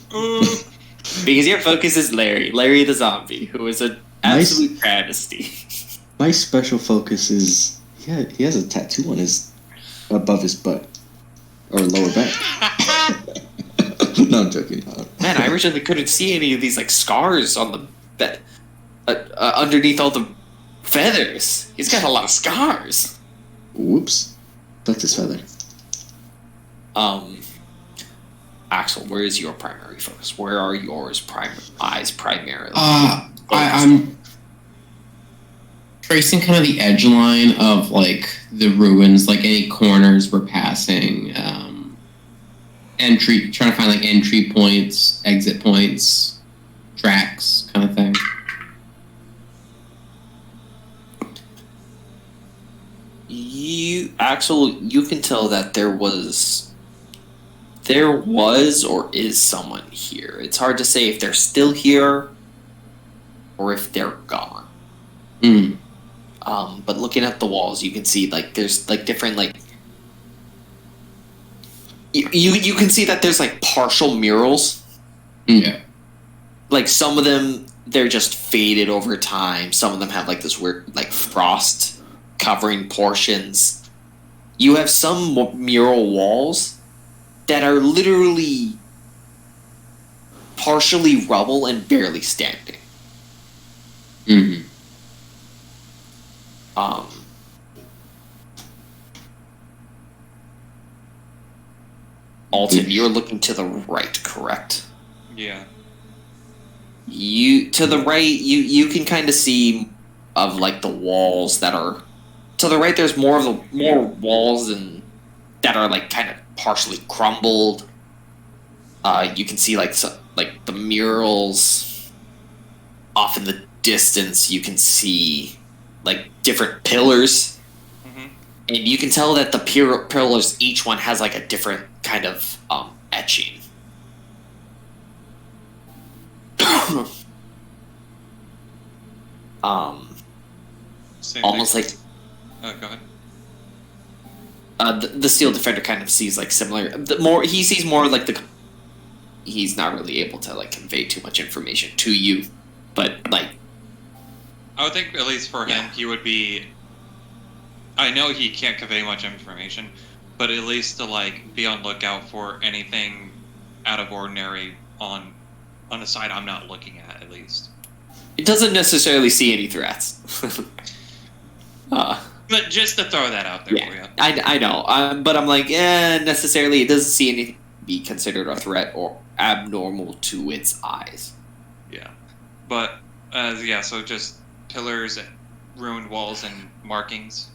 Because your focus is Larry the zombie, who is an absolute travesty. My special focus is he has a tattoo on his above his butt or lower back. No, I'm joking. Man, I originally couldn't see any of these like scars on the bed, underneath all the feathers. He's got a lot of scars. Whoops, that's his feather. Axel, where is your primary focus? Where are yours eyes primarily? I'm tracing kind of the edge line of like the ruins, like any corners we're passing, trying to find like entry points, exit points, tracks, kind of thing. Axel, you can tell that there was or is someone here. It's hard to say if they're still here or if they're gone. Mm. But looking at the walls, you can see like there's like different like you can see that there's like partial murals. Yeah. Like some of them they're just faded over time. Some of them have like this weird like frost covering portions. You have some mural walls that are literally partially rubble and barely standing. Mm-hmm. Alton, you're looking to the right, correct? Yeah. You to the right, you can kind of see of like the walls that are to the right. There's more walls and that are like kind of partially crumbled. You can see like the murals off in the distance. You can see like different pillars, and you can tell that the pillars, each one has like a different kind of etching. Same Almost thing. like Go ahead. the Steel Defender kind of sees like similar. He sees more like the. He's not really able to like convey too much information to you, but like. I would think at least for him, he would be. I know he can't convey much information, but at least to like be on lookout for anything out of ordinary on the side I'm not looking at least. It doesn't necessarily see any threats. But just to throw that out there for you. I know, but I'm like, necessarily it doesn't see anything to be considered a threat or abnormal to its eyes. Yeah, but so just pillars, ruined walls, and markings.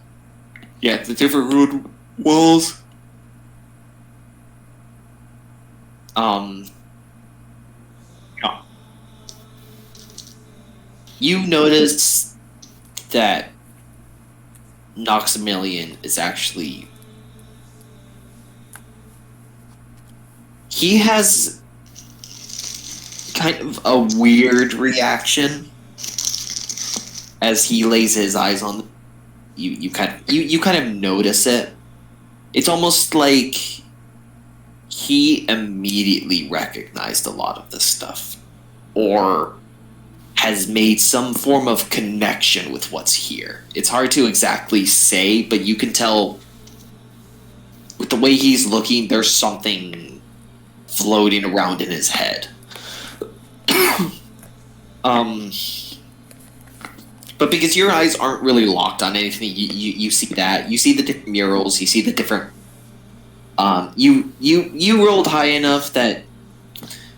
Yeah, the different ruined walls. Yeah. You notice that Noxamilion is actually. He has kind of a weird reaction as he lays his eyes on you kind of notice it. It's almost like he immediately recognized a lot of this stuff or has made some form of connection with what's here. It's hard to exactly say, but you can tell with the way he's looking, there's something floating around in his head. But because your eyes aren't really locked on anything, you see that. You see the different murals. You see the different. You rolled high enough that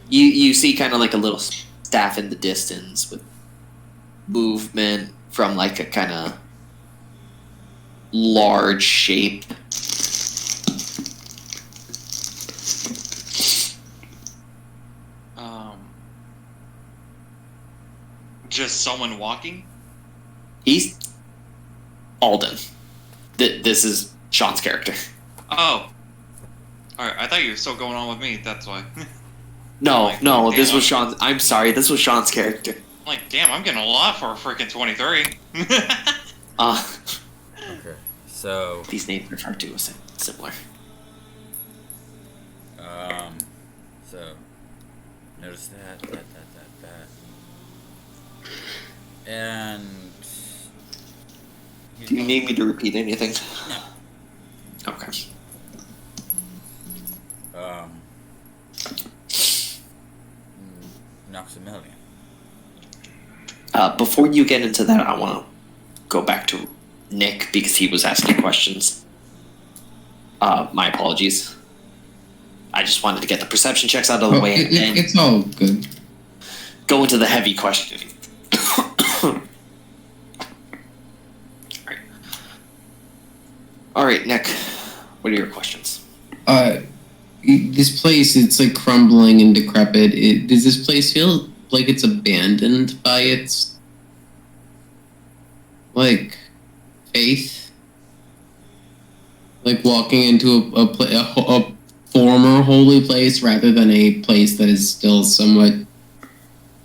you see kind of like a little staff in the distance with movement from like a kind of large shape. Just someone walking? He's Alden. This is Sean's character. Oh. Alright, I thought you were still going on with me, that's why. No, no, this damn. was Sean's. I'm sorry, this was Sean's character. Like, damn, I'm getting a lot for a freaking 23. Okay. So, These names refer to us similar. so notice that. And he's Do you going- need me to repeat anything? No. Okay. Noxamelion. Before you get into that, I want to go back to Nick because he was asking questions. My apologies. I just wanted to get the perception checks out of the way and then It's all good. go into the heavy questioning. All right, Nick. What are your questions? This place, it's like crumbling and decrepit. Does this place feel like it's abandoned by its like faith? Like walking into a former holy place rather than a place that is still somewhat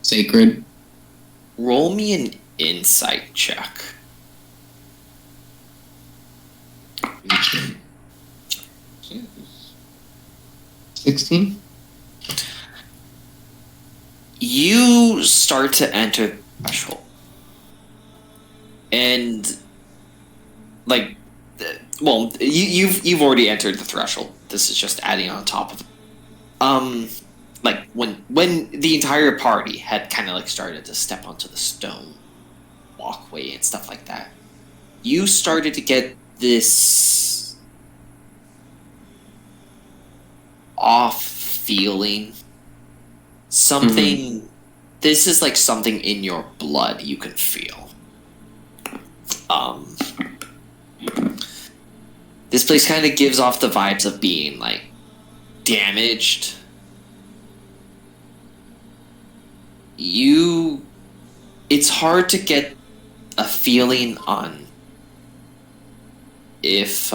sacred. Roll me an insight check. 16? You start to enter the threshold, and like, well, you've already entered the threshold. This is just adding on top of it. Like when the entire party had kind of like started to step onto the stone walkway and stuff like that, you started to get this off feeling. Something. This is like something in your blood you can feel. This place kind of gives off the vibes of being like damaged. It's hard to get a feeling on if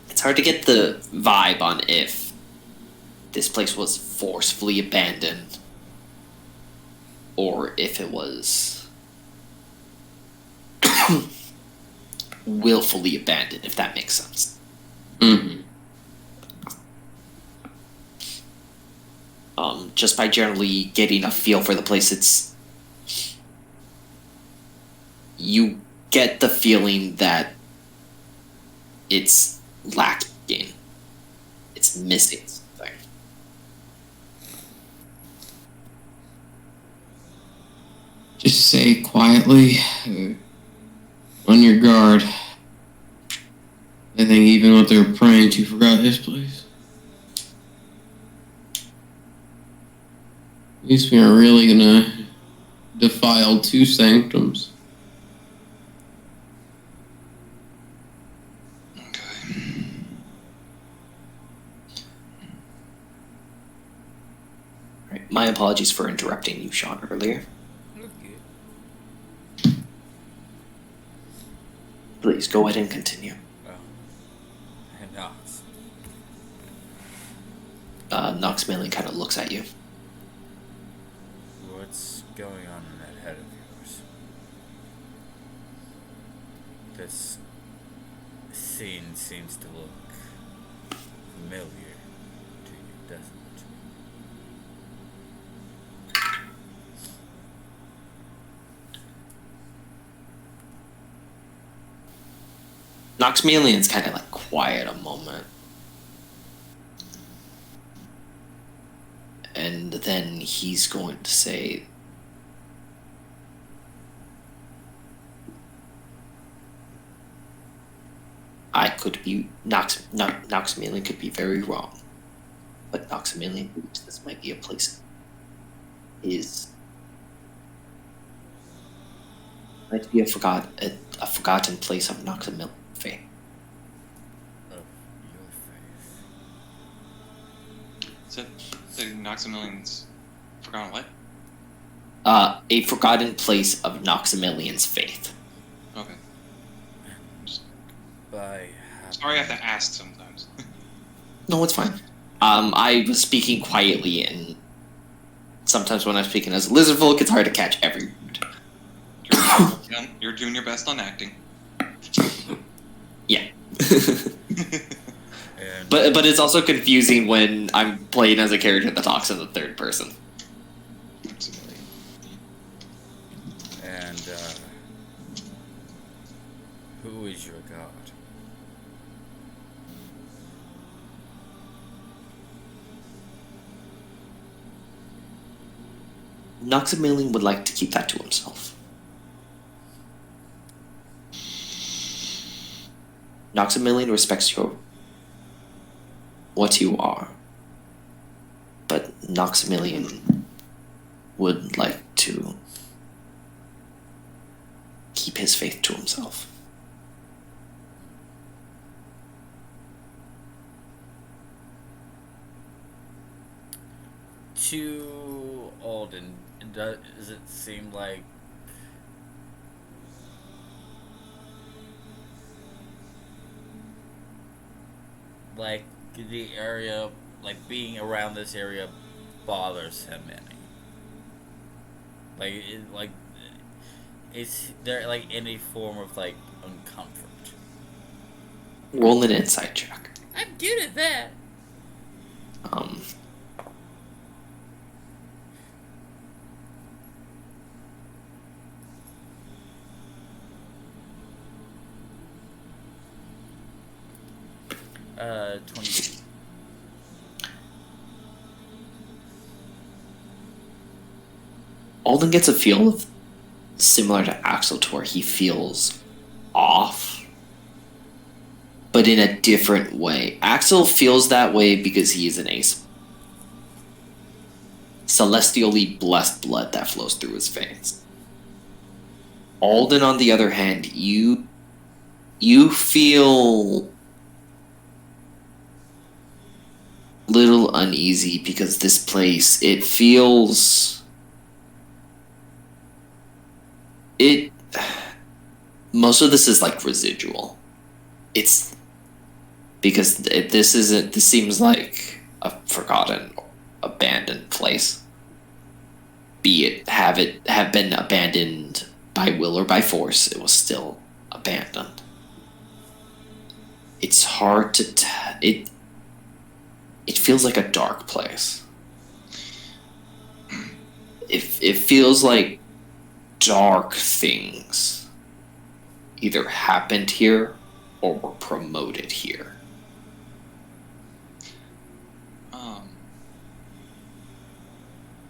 it's hard to get the vibe on if this place was forcefully abandoned or if it was willfully abandoned, if that makes sense. Mm-hmm. Just by generally getting a feel for the place, you get the feeling that it's lacking. It's missing something. Just say quietly, on your guard. I think even what they were praying to forgot this place. At least we aren't really gonna defile two sanctums. Okay. Right. My apologies for interrupting you, Sean, earlier. Please go ahead and continue. And Nox. Nox Milling kind of looks at you. What's going on in that head of yours? This scene seems to look familiar to you, doesn't it? Noxmelian's kind of like quiet a moment. And then he's going to say, Noxmelian could be very wrong. But Noxmelian believes this might be a place might be a forgotten place of Noxmelian faith. Of your faith. So, the Noxamelian's forgotten what? A forgotten place of Noxmelian's faith. Okay. By Sorry, I have to ask sometimes. No, it's fine. I was speaking quietly, and sometimes when I'm speaking as a lizard folk, it's hard to catch every word. You're doing your best on acting. Yeah. and But it's also confusing when I'm playing as a character that talks in the third person. Absolutely. and who is your god? Noxamelian would like to keep that to himself. Noxamelian respects what you are, but Noxamelian would like to keep his faith to himself. To Alden, does it seem like the area, like being around this area, bothers him any? Is there like any form of like uncomfort? Roll an insight check. I'm good at that. Um, 20. Alden gets a feel of similar to Axel, to where he feels off, but in a different way. Axel feels that way because he is an ace. Celestially blessed blood that flows through his veins. Alden, on the other hand, you feel little uneasy because this place, most of this is like residual. It's because this seems like a forgotten, abandoned place. Be it have been abandoned by will or by force, it was still abandoned. It's hard to it feels like a dark place. It feels like dark things either happened here or were promoted here.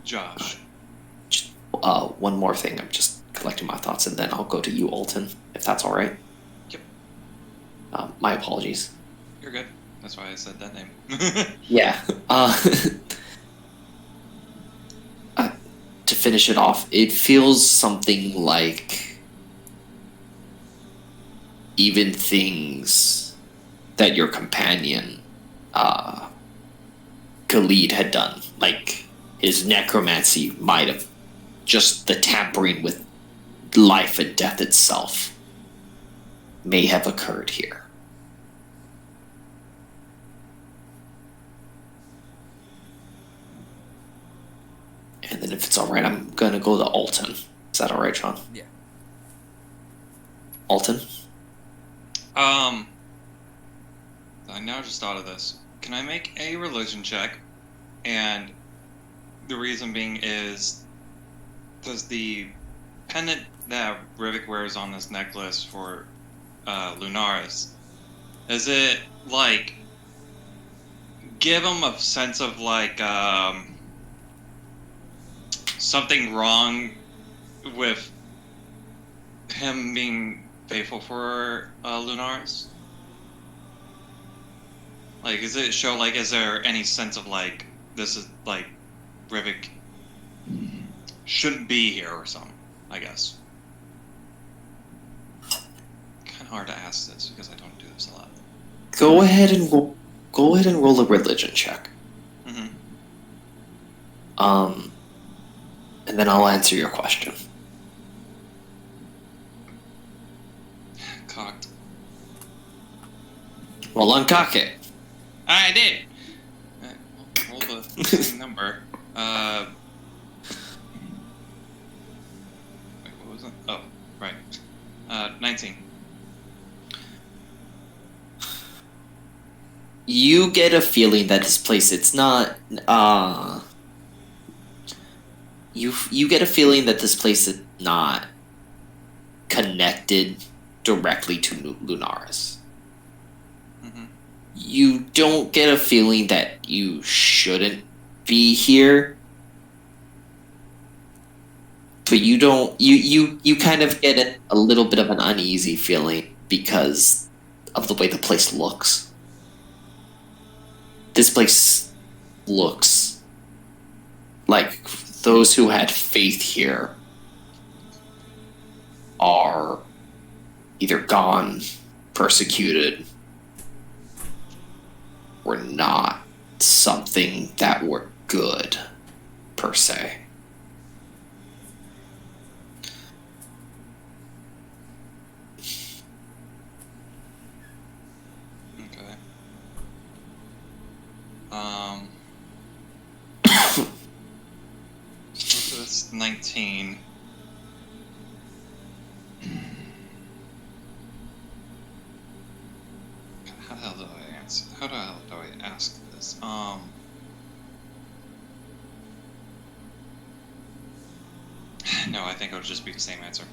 Josh. One more thing. I'm just collecting my thoughts, and then I'll go to you, Alton, if that's all right. Yep. My apologies. You're good. That's why I said that name. Yeah. To finish it off, it feels something like even things that your companion, Khalid, had done, like his necromancy, might have just the tampering with life and death itself may have occurred here. And then if it's alright, I'm gonna go to Alton. Is that alright, Sean? Yeah. Alton? I now just thought of this. Can I make a religion check? And the reason being is, does the pendant that Rivik wears on this necklace for Lunaris, Does it like give him a sense of like something wrong with him being faithful for Lunaris? Like, is it show like is there any sense of like this is like Rivik shouldn't be here or something? I guess. Kind of hard to ask this because I don't do this a lot. Go ahead and roll a religion check. Mm-hmm. And then I'll answer your question. Cocked. Roll uncock it. I did. Roll the same number. Wait, what was it? Oh, right. 19. You get a feeling that this place, it's not, you get a feeling that this place is not connected directly to Lunaris. Mm-hmm. You don't get a feeling that you shouldn't be here, but you don't, you kind of get a little bit of an uneasy feeling because of the way the place looks. This place looks like those who had faith here are either gone, persecuted, or not something that were good, per se. Okay. So that's 19. How the hell do I answer? How the hell do I ask this? No, I think it'll just be the same answer.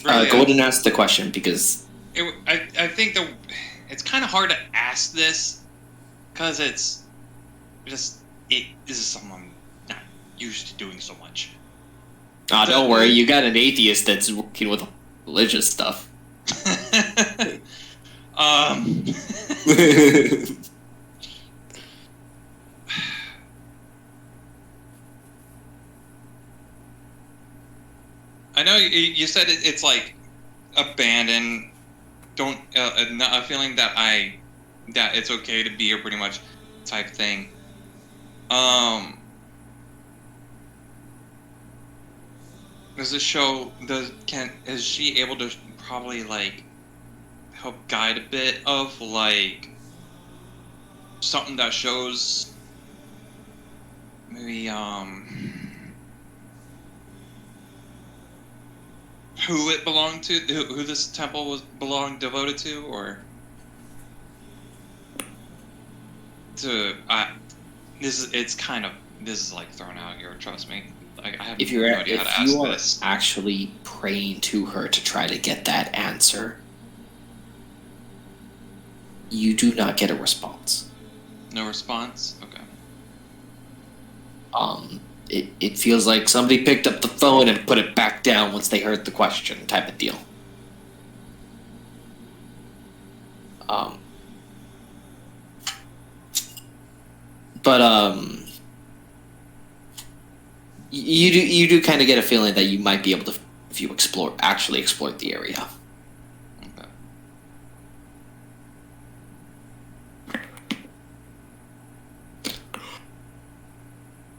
Really, Go ahead and ask the question because I think it's kind of hard to ask this because it's just it is something I'm not used to doing so much. don't worry, you got an atheist that's working with religious stuff. I know you said it's like abandoned. Don't a feeling that that it's okay to be here, pretty much, type thing. Does this show is she able to probably like help guide a bit of like something that shows maybe who it belonged to, who this temple was devoted to, or to this is like thrown out here. Trust me, I have If no idea how to ask you are this. actually praying to her to try to get that answer, you do not get a response. No response. Okay. It feels like somebody picked up the phone and put it back down once they heard the question, type of deal. You do kind of get a feeling that you might be able to, if you actually explore the area. Okay.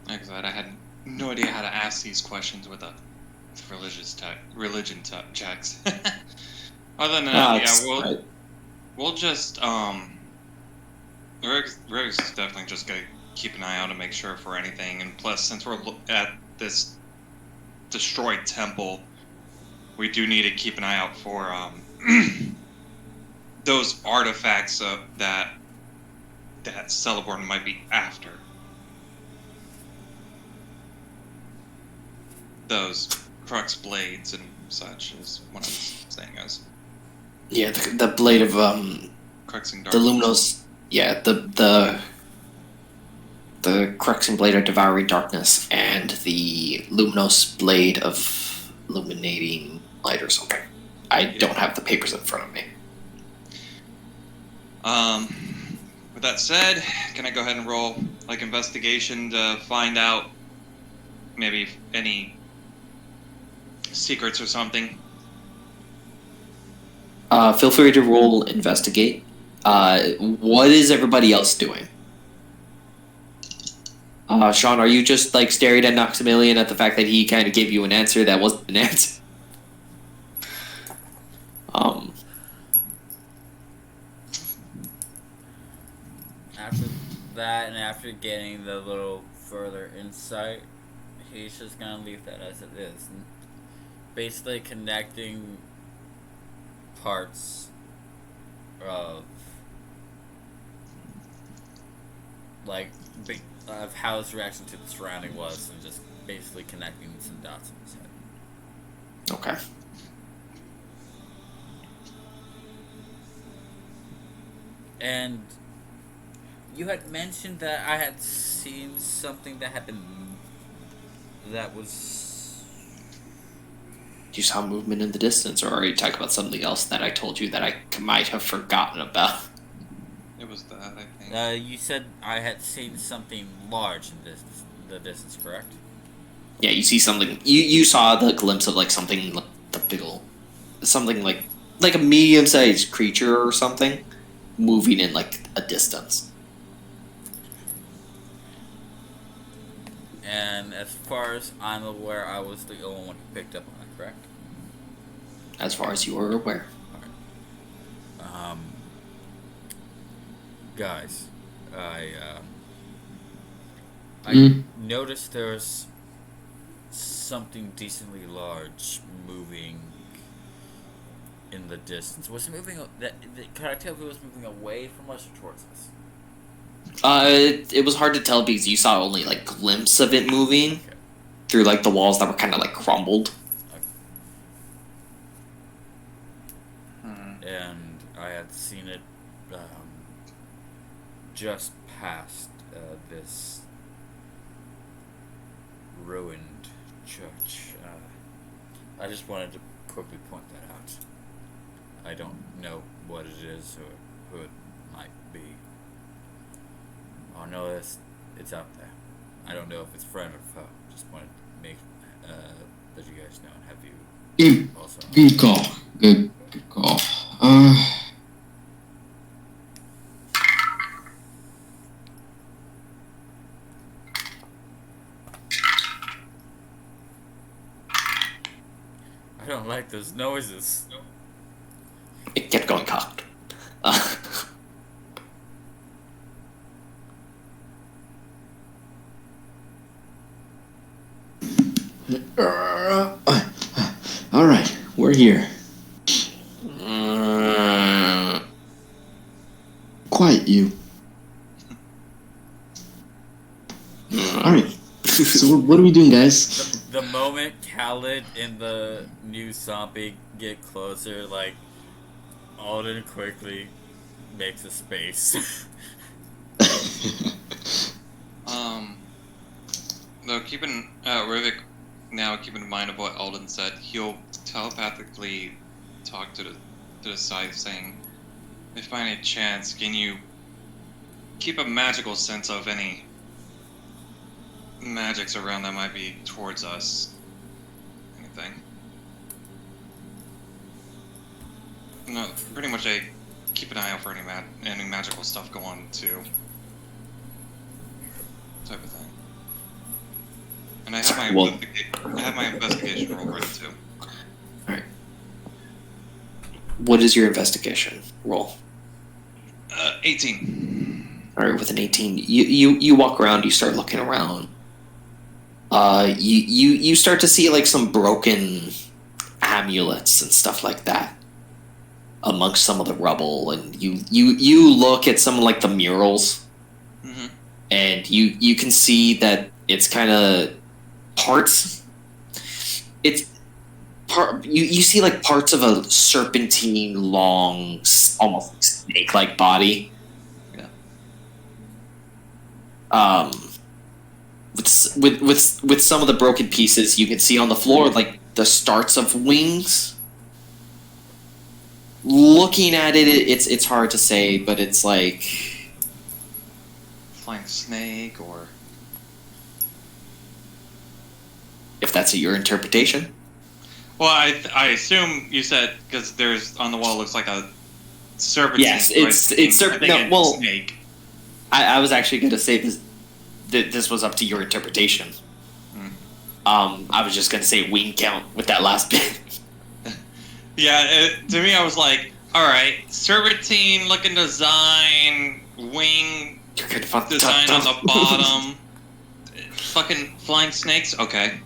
Like I said, I had no idea how to ask these questions with religion checks. Other than that, we'll just Riggs is definitely just gonna keep an eye out and make sure for anything. And plus, since we're at this destroyed temple, we do need to keep an eye out for those artifacts that Celeborn might be after. Those crux blades and such is what I'm saying, guys. Yeah, the blade of Cruxing the Darkness. Luminos. Yeah, the Cruxing blade of devouring darkness and the Luminos blade of illuminating light or something. I don't have the papers in front of me. With that said, can I go ahead and roll like investigation to find out maybe any secrets or something? Feel free to roll investigate. What is everybody else doing? Sean, are you just like staring at Noxamilian at the fact that he kind of gave you an answer that wasn't an answer? After that, and after getting the little further insight, he's just gonna leave that as it is. And basically connecting parts of like of how his reaction to the surrounding was, and just basically connecting some dots in his head. Okay. And you had mentioned that I had seen something that happened that was. You saw movement in the distance, or are you talking about something else that I told you that I might have forgotten about? It was that, I think. You said I had seen something large in the distance, correct? Yeah, you see something. You saw the glimpse of like something like the big ol' something like a medium-sized creature or something moving in like a distance. And as far as I'm aware, I was the only one who picked up on it, correct? As far as you are aware. Guys, I Mm. noticed there's something decently large moving in the distance. Was it moving? Can I tell if it was moving away from us or towards us? It was hard to tell because you saw only like glimpse of it moving Okay. through like the walls that were kind of like crumbled. And I had seen it just past this ruined church. I just wanted to quickly point that out. I don't know what it is or who it might be. I know it's out there. I don't know if it's friend or foe. Just wanted to make that you guys know and have you Good, also. good call. Good call. I don't like those noises. It kept going cocked. All right, we're here. Quiet, you. All right. So what are we doing, guys? The moment Khaled and the new zombie get closer, like, Alden quickly makes a space. Though keeping Rivik now keeping in mind of what Alden said, he'll telepathically talk to the side, saying, "If by any chance, can you keep a magical sense of any magics around that might be towards us? Anything?" No, pretty much I keep an eye out for any magical stuff going on too. Type of thing. And I have my Well- I have my investigation roll ready too. What is your investigation roll? 18. All right, with an 18, you walk around. You start looking around. You start to see like some broken amulets and stuff like that amongst some of the rubble, and you look at some of like the murals, Mm-hmm. and you can see that it's kind of parts. It's you see like parts of a serpentine, long, almost snake-like body. Yeah. With some of the broken pieces, you can see on the floor like the starts of wings. Looking at it, it's hard to say, but it's like Flying snake or if that's your interpretation. well, I assume you said because there's on the wall looks like a serpent. Yes, it's serpent. No, well, snake. I was actually going to say this. This was up to your interpretation. I was just going to say wing count with that last bit. Yeah, to me, I was like, all right, serpentine looking design, wing You're gonna fuck design on the bottom, fucking flying snakes. Okay.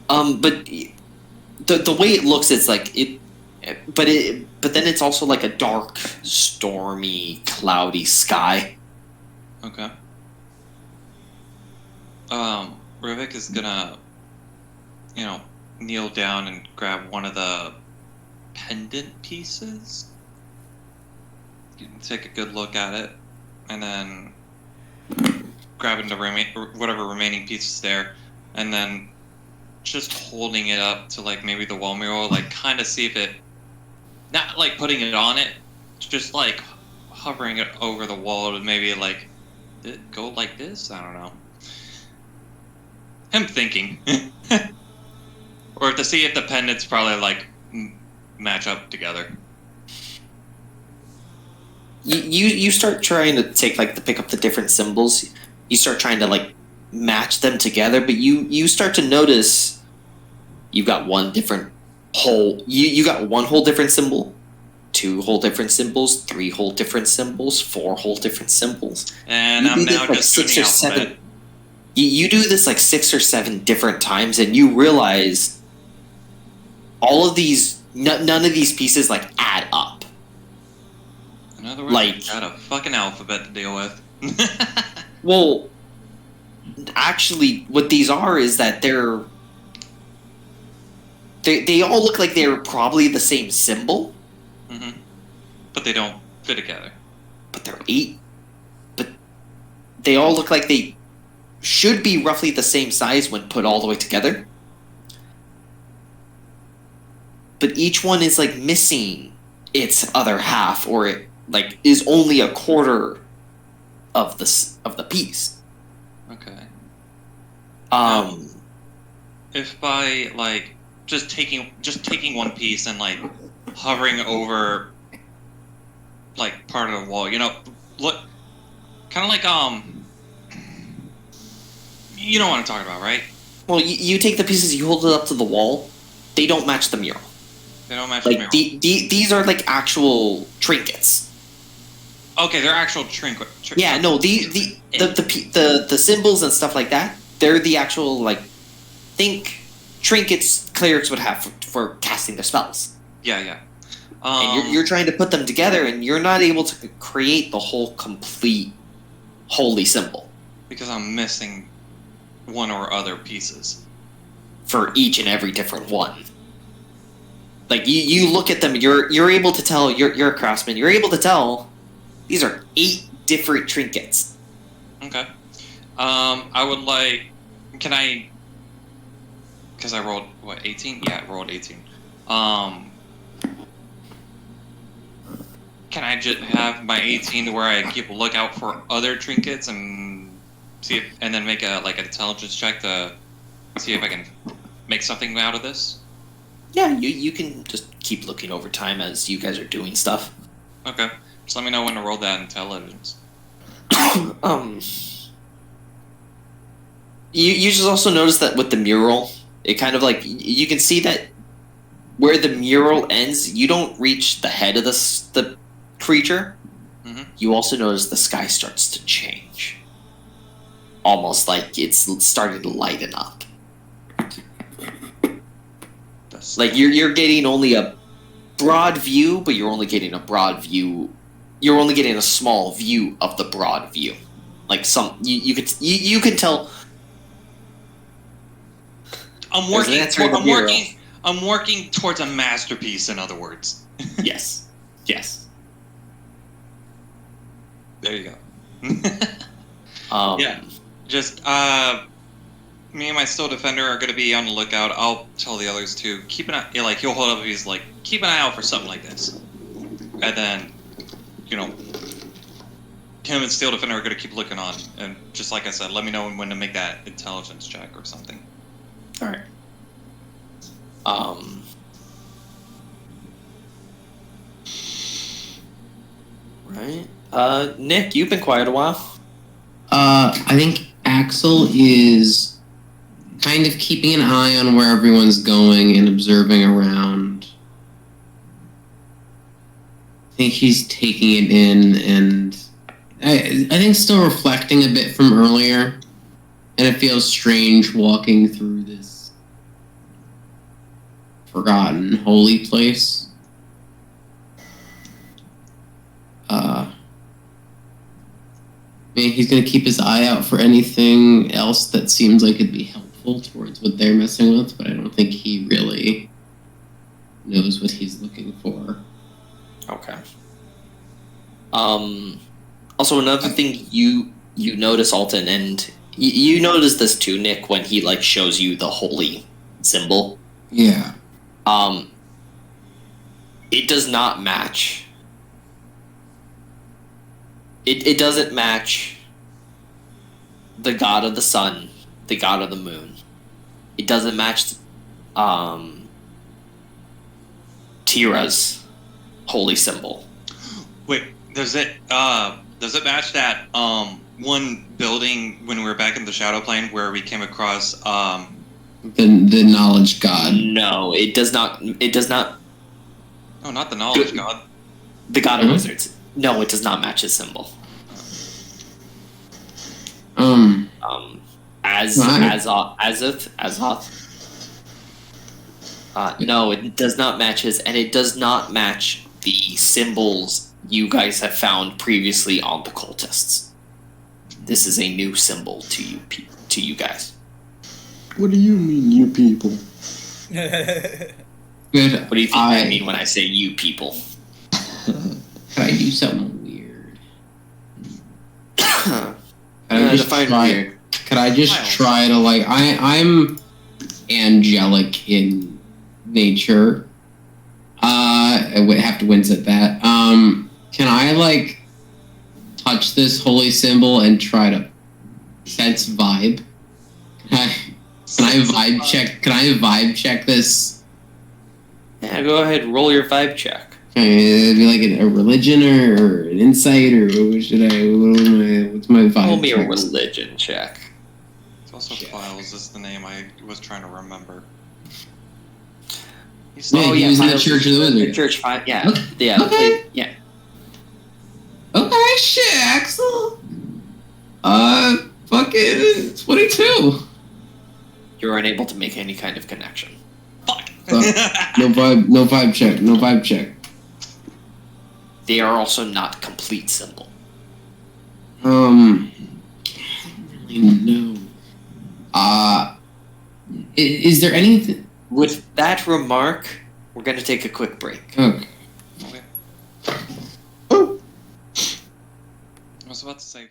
But the way it looks, it's like it, but then it's also like a dark, stormy, cloudy sky. Okay. Rivik is gonna, kneel down and grab one of the pendant pieces. Take a good look at it, and then grabbing the whatever remaining pieces there, and then just holding it up to like maybe the wall mural, like kind of see if it, not like putting it on it, just like hovering it over the wall to maybe like go like this. I don't know. Him thinking, or to see if the pendants probably like match up together. You start trying to take like pick up the different symbols. You start trying to like match them together, but you start to notice you've got one different whole. You got one whole different symbol, two whole different symbols, three whole different symbols, four whole different symbols. And I'm now just doing the alphabet. You do this like 6 or 7 different times, and you realize all of these, none of these pieces like add up. In other words, Like- got a fucking alphabet to deal with. Well, actually, what these are is that they all look like they're probably the same symbol, Hmm. But they don't fit together. but they're 8. But they all look like they should be roughly the same size when put all the way together. But each one is like missing its other half, or it like is only a quarter of the piece. Okay. Um, If by like just taking one piece and like hovering over like part of the wall, look, kind of like you know what I'm talking about, right? well, you take the pieces, you hold it up to the wall. They don't match the mural. They don't match the Like mural. these are like actual trinkets. Okay, they're actual trinket. Yeah, no, the symbols and stuff like that. They're the actual like think trinkets clerics would have for casting their spells. Yeah. And you're trying to put them together, and you're not able to create the whole complete holy symbol because I'm missing one or other pieces. for each and every different one. Like you look at them, you're able to tell. You're a craftsman. You're able to tell these are 8 different trinkets. Okay. I would like. Can I? Because I rolled what 18? Yeah, I rolled 18. Can I just have my 18 to where I keep a lookout for other trinkets and see if, and then make a like an intelligence check to see if I can make something out of this? Yeah, you can just keep looking over time as you guys are doing stuff. Okay. Just let me know when to roll that intelligence. You just also notice that with the mural, it kind of like you can see that where the mural ends, you don't reach the head of the creature. Mhm. You also notice the sky starts to change, almost like it's starting to lighten up. That's- Like you're getting only a broad view, but you're only getting a broad view. You're only getting a small view of the broad view. Like you can tell. I'm There's an working. answer in the I'm bureau. working. I'm working towards a masterpiece. In other words. Yes. Yes. There you go. Um, Yeah. Just me and my Steel Defender are gonna be on the lookout. I'll tell the others to keep an eye. Yeah, like he'll hold up. He's like, keep an eye out for something like this, and then, you know, him and Steel Defender are gonna keep looking on. And just like I said, let me know when to make that intelligence check or something. All right. Right. Nick, you've been quiet a while. I think Axel is kind of keeping an eye on where everyone's going and observing around. I think he's taking it in, and I think still reflecting a bit from earlier. And it feels strange walking through this forgotten holy place. I mean, he's going to keep his eye out for anything else that seems like it'd be helpful towards what they're messing with, but I don't think he really knows what he's looking for. Okay. Also, another thing you notice, Alton, and you notice this too, Nick, when he like shows you the holy symbol. Yeah. It does not match. It doesn't match the god of the sun, the god of the moon. It doesn't match Tira's holy symbol. Wait, does it match that one building when we were back in the Shadow Plane where we came across The knowledge god. No, it does not. It does not. No, not the knowledge god. The god of Mhm. wizards. No, it does not match his symbol. Azoth. No, it does not match his, and it does not match the symbols you guys have found previously on the cultists. This is a new symbol to you guys. What do you mean, you people? Good. What do you think I mean when I say you people? Could I do something weird? Define try? weird. Could I just Miles. try to like? I'm angelic in nature. I would have to wince at that. Can I like touch this holy symbol and try to sense vibe? Can I vibe check? Can I vibe check this? Yeah, go ahead. Roll your vibe check. It'd be like a religion or an insight or what should I? What's my vibe? Roll me a check? religion check. It's also Files is the name I was trying to remember. He's Yeah, he was in the Miles Church of the is- Wizard. Church Five. Yeah, Okay. yeah, Okay. yeah. Okay, shit, Axel. Fucking 22. You're unable to make any kind of connection. Fuck. No vibe check. No vibe check. They are also not complete symbol. I don't really know. Is there anything? With that remark, we're going to take a quick break. Okay. Okay. I was about to say.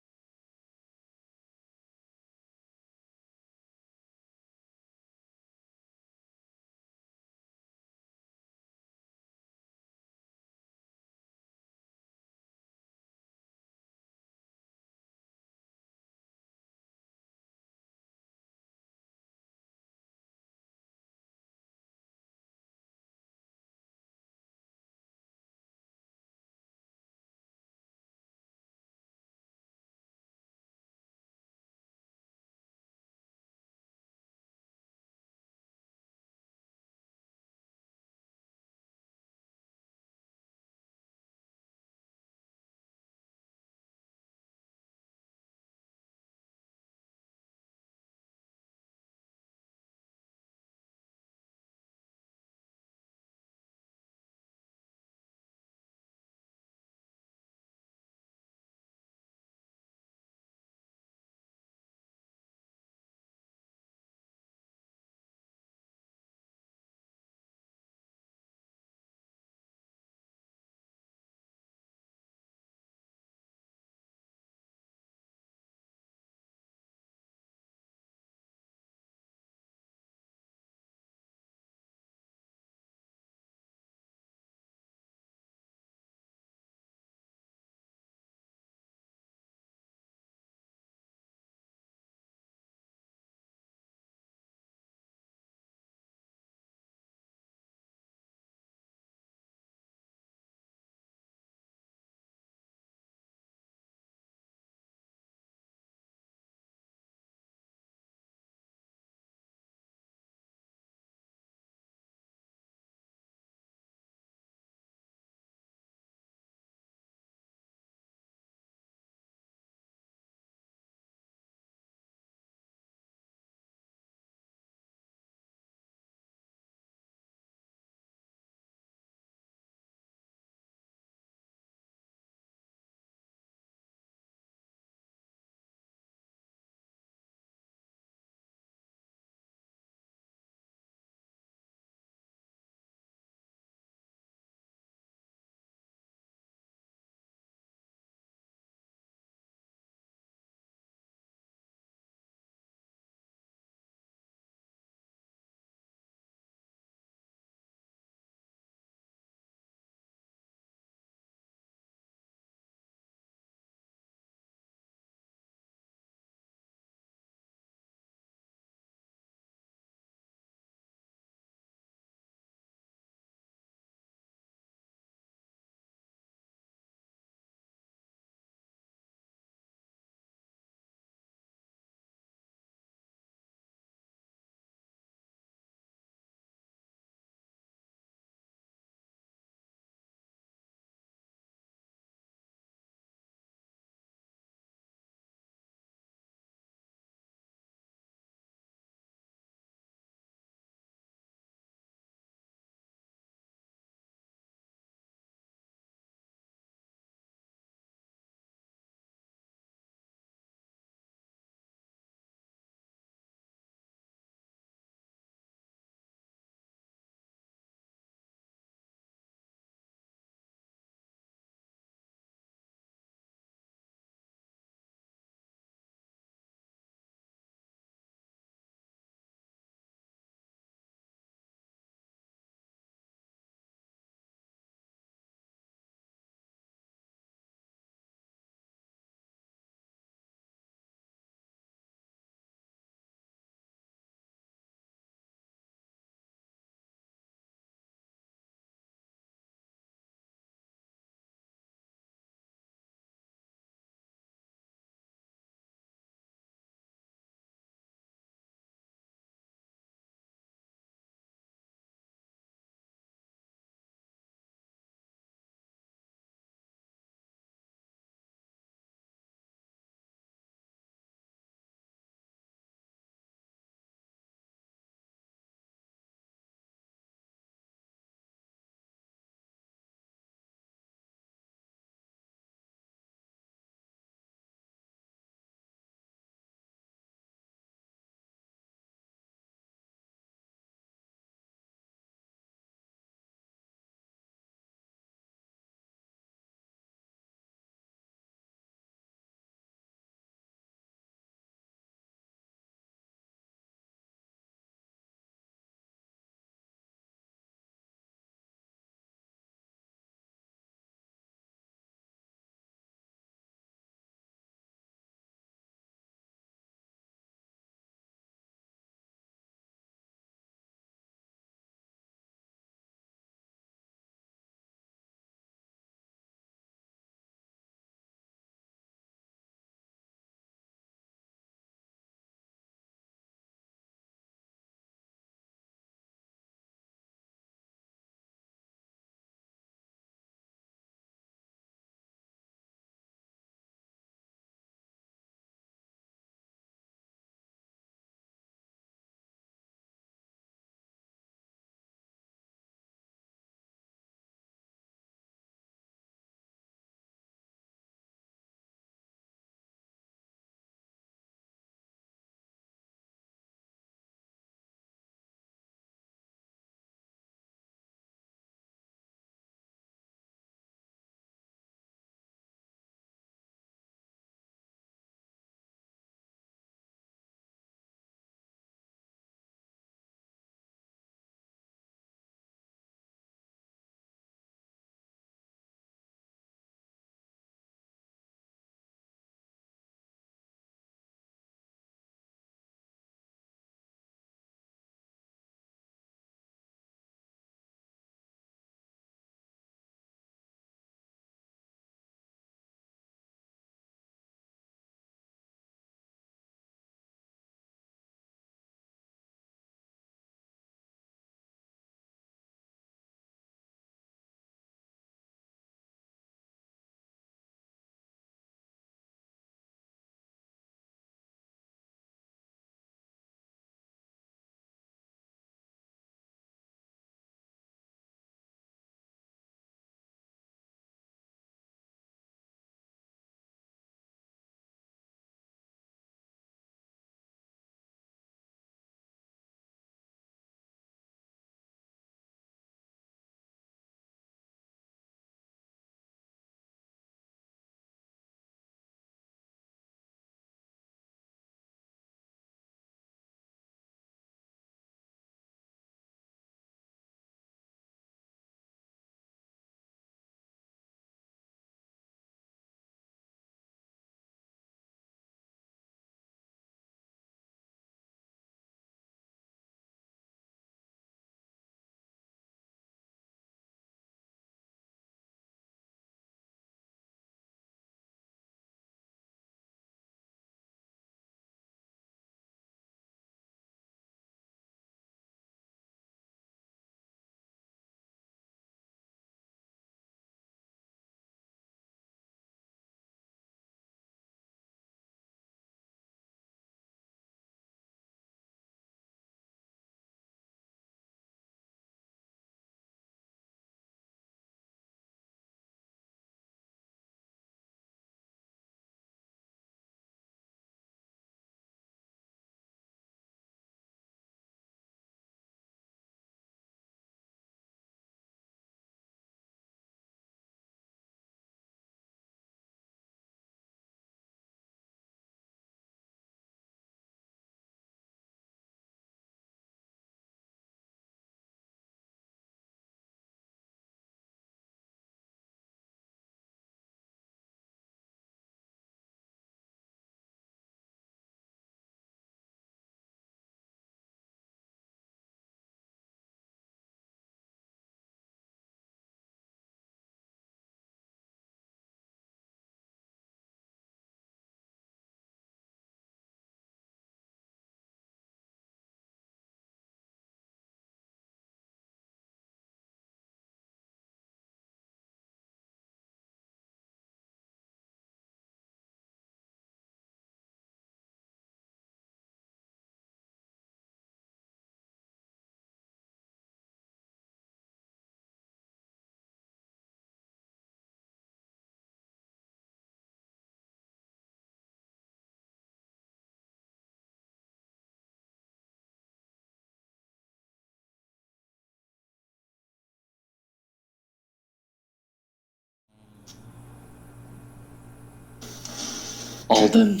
Alden,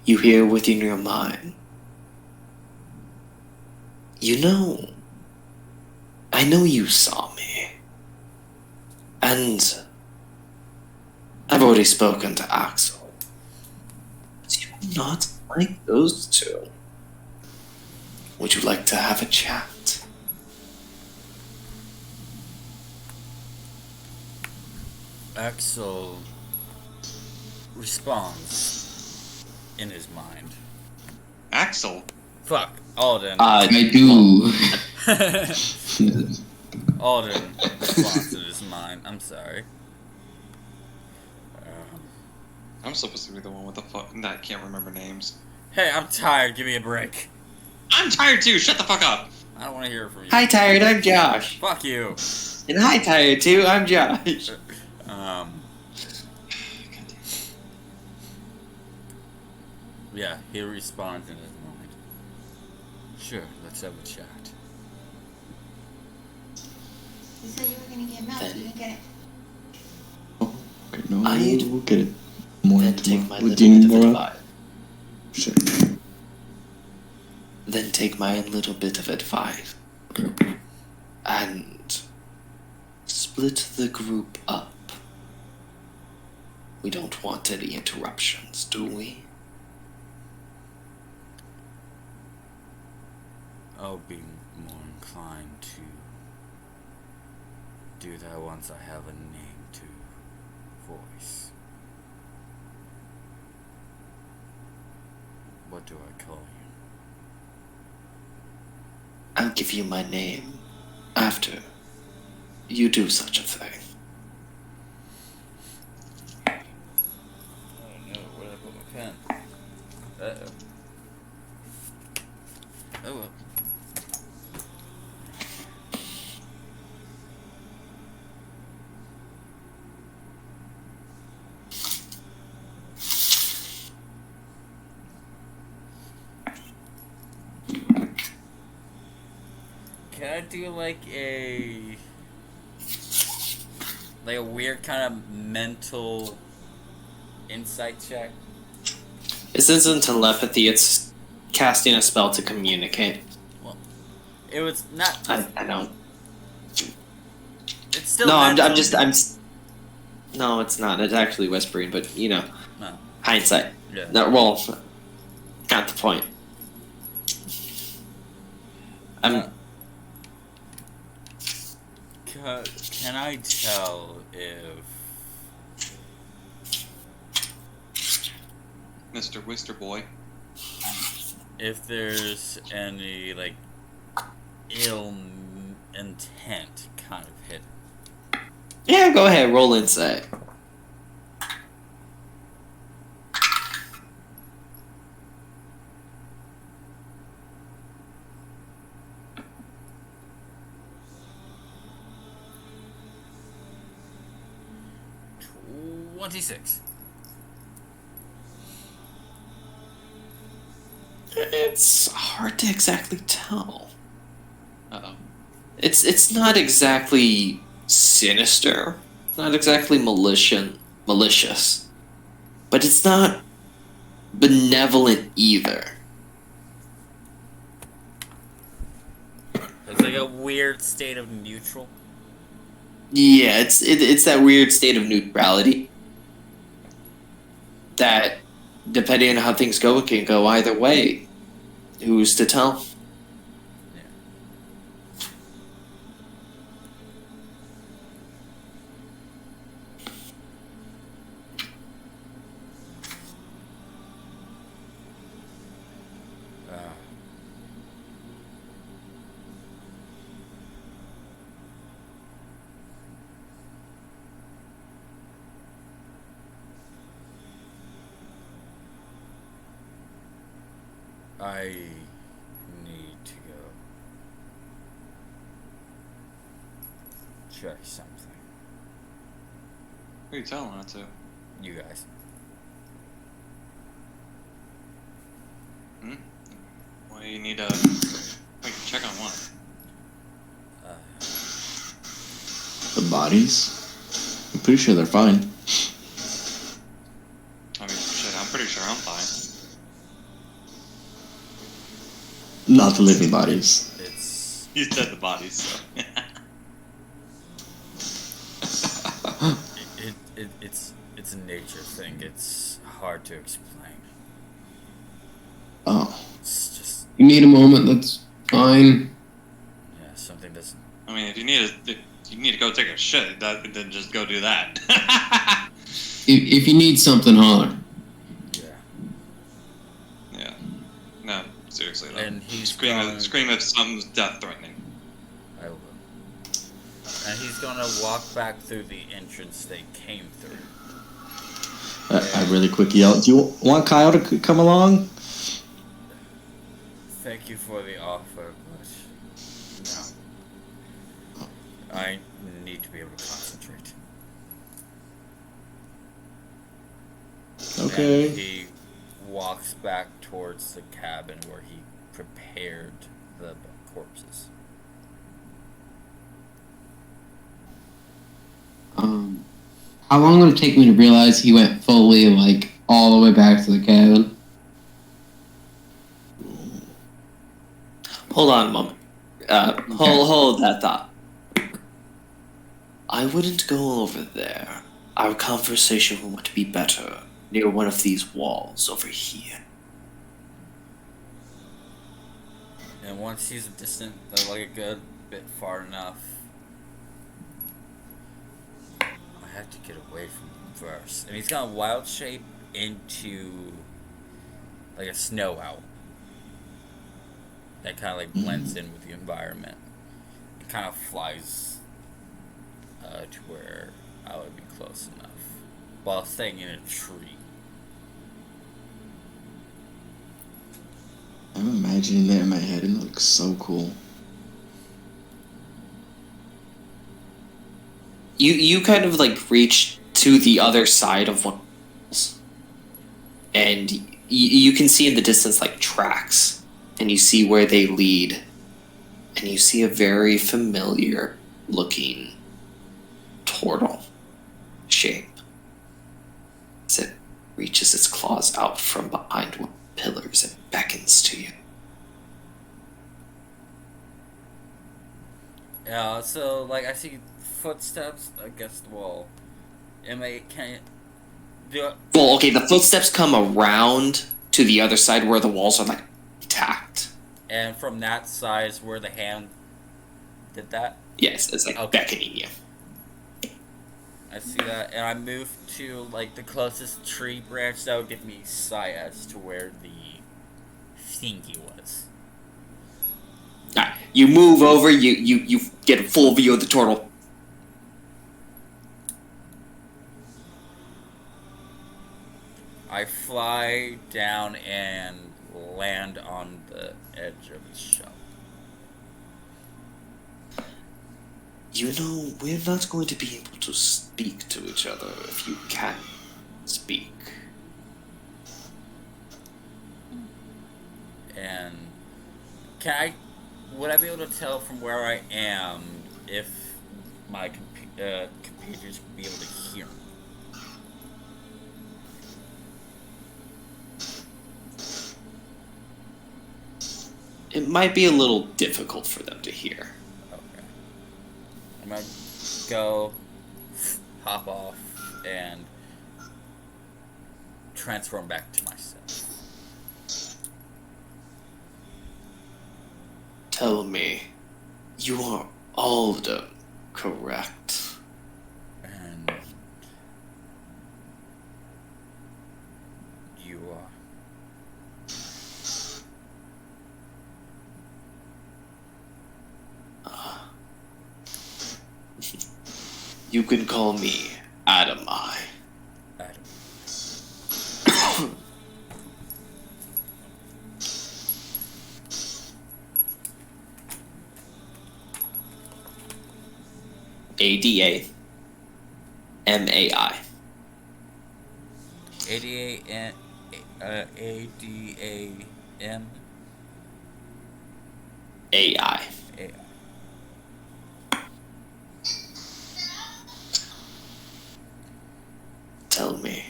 you hear within your mind. You know, I know you saw me. And I've already spoken to Axel. But you do not like those two. Would you like to have a chat? Axel responds in his mind. Axel. Fuck, Alden. I do. Alden responds in his mind. I'm sorry. I'm supposed to be the one with the fuck that I can't remember names. Hey, I'm tired. Give me a break. I'm tired too. Shut the fuck up. I don't want to hear from you. Hi, Tired, I'm Josh. Fuck you. And hi, Tired, too, I'm Josh. Yeah, he responds in his mind. Sure, let's have a chat. You said you were gonna get milk. You didn't get it. Oh, okay, no, I'd we'll get it. More Then tomorrow. take my What, little do you need bit of more? advice. Sure. Then take my little bit of advice. Okay. And split the group up. We don't want any interruptions, do we? I'll be more inclined to do that once I have a name to voice. What do I call you? I'll give you my name after you do such a thing. Oh no, where did I put my pen? Uh-oh. Oh well. Can I do like a weird kind of mental insight check? This isn't telepathy, it's casting a spell to communicate. It was not. I know. It's still. No, I'm mental. just, no, it's not. It's actually whispering, but, you know, No. hindsight. Yeah. No, well, not the point. Can I tell Mr. Wister Boy. if there's any like ill intent kind of hidden? Yeah, go ahead, roll insight. $26. It's hard to exactly tell. Uh-oh. It's not exactly sinister, not exactly malicious, but it's not benevolent either. It's like a weird state of neutral. Yeah, it's that weird state of neutrality that, depending on how things go, it can go either way. Who's to tell? I need to go check something. Who are you telling that to? You guys. Well, you need to wait, check on what? The bodies? I'm pretty sure they're fine. I mean, Not the living bodies. It's You said the bodies, so. it's a nature thing. It's hard to explain. Oh. It's just You need a moment, that's fine. something doesn't. I mean, if you need to go take a shit, then just go do that. If you need something, holler. Yeah. Yeah. No, seriously. Though. And he's scream going- if something's death threatening. I will. And he's gonna walk back through the entrance they came through. I really quick yell. Do you want Kyle to come along? Thank you for the offer, but no. I need to be able to concentrate. Okay. And he walks back towards the cabin where he prepared the corpses. How long would it take me to realize he went fully, like, all the way back to the cabin? Hold on a moment. Hold that thought. I wouldn't go over there. Our conversation would be better near one of these walls over here. And once he's distant, like a good bit far enough, I have to get away from him first. And he's gonna wild shape into like a snow owl. That kind of like blends in with the environment. It kind of flies to where I would be close enough while staying in a tree. I'm imagining that in my head, and it looks so cool. You kind of like reach to the other side of one, and you can see in the distance like tracks, and you see where they lead, and you see a very familiar looking turtle shape as it reaches its claws out from behind one of the pillars and beckons to you. Yeah, so like I see footsteps against the wall. Can it do it? Well, okay, the footsteps come around to the other side where the walls are like tacked. And from that side is where the hand did that. Yes, it's like Okay. beckoning you. I see that, and I move to like the closest tree branch that would give me sight as to where the thingy was. Alright, you move over, you get a full view of the turtle. I fly down and land on the edge of its shell. You know, we're not going to be able to speak to each other if you can speak. And would I be able to tell from where I am if my computers would be able to hear me? It might be a little difficult for them to hear. Okay. I'm gonna go, hop off, and transform back to myself. Tell me, you are Alden, correct? And you are. You can call me Adamai. Adam. ADA MAI. ADAM. ADAM. AI. Tell me,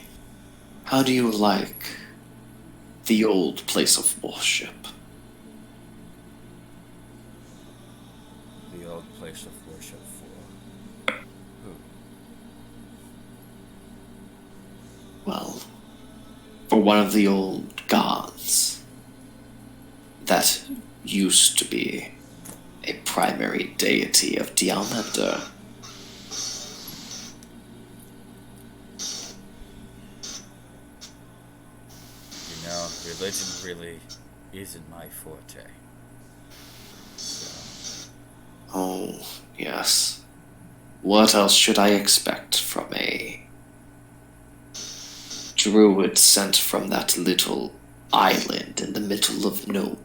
how do you like the old place of worship? old place of worship for who? Well, for one of the old gods that used to be a primary deity of Diamanda. You know, religion really isn't my forte. So, Oh, yes. What else should I expect from a druid sent from that little island in the middle of nowhere?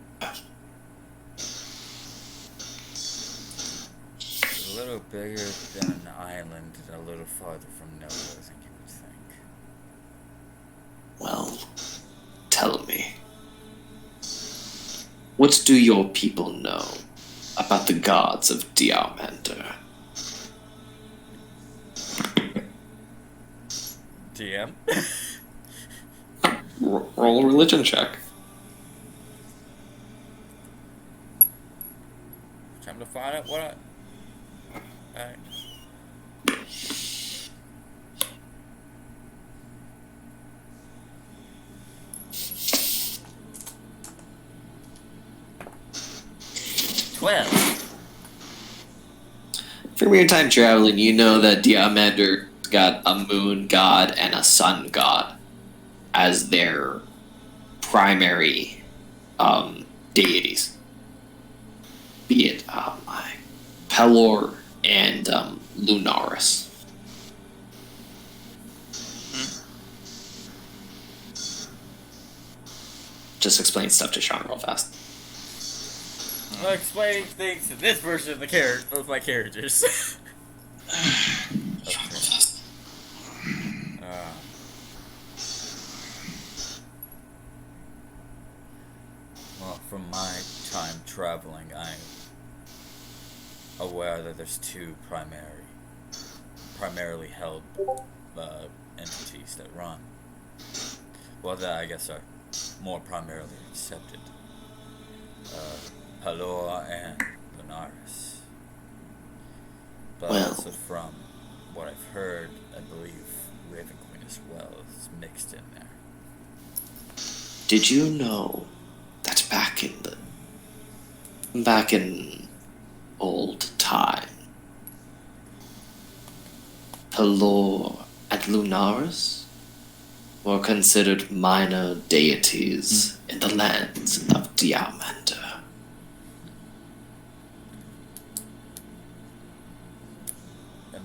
a little bigger than an island and a little farther from nowhere than you would think. Well, tell me. What do your people know about the gods of Diamander? DM? Roll a religion check. Time to find out what Alright. From your time traveling, you know that Diamander got a moon god and a sun god as their primary deities. Be it Pelor and Lunaris. Just explain stuff to Sean real fast. I'm explaining things to this version of the of my characters. Well, from my time traveling, I'm aware that there's two primarily held entities that run. Well, that I guess are more primarily accepted. Pelor and Lunaris. But Well. also from what I've heard, I believe Raven Queen as well is mixed in there. Did you know that back in old time, Pelor and Lunaris were considered minor deities in the lands of Diamander? And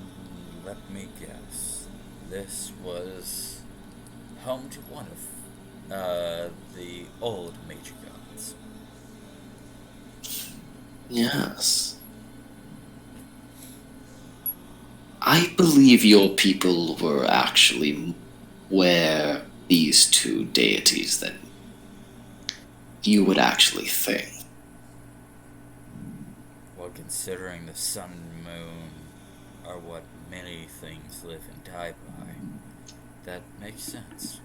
let me guess, this was home to one of the old major gods. Yes. I believe your people were actually where these two deities than you would actually think. Well, considering the sun and moon are what many things live and die by, that makes sense.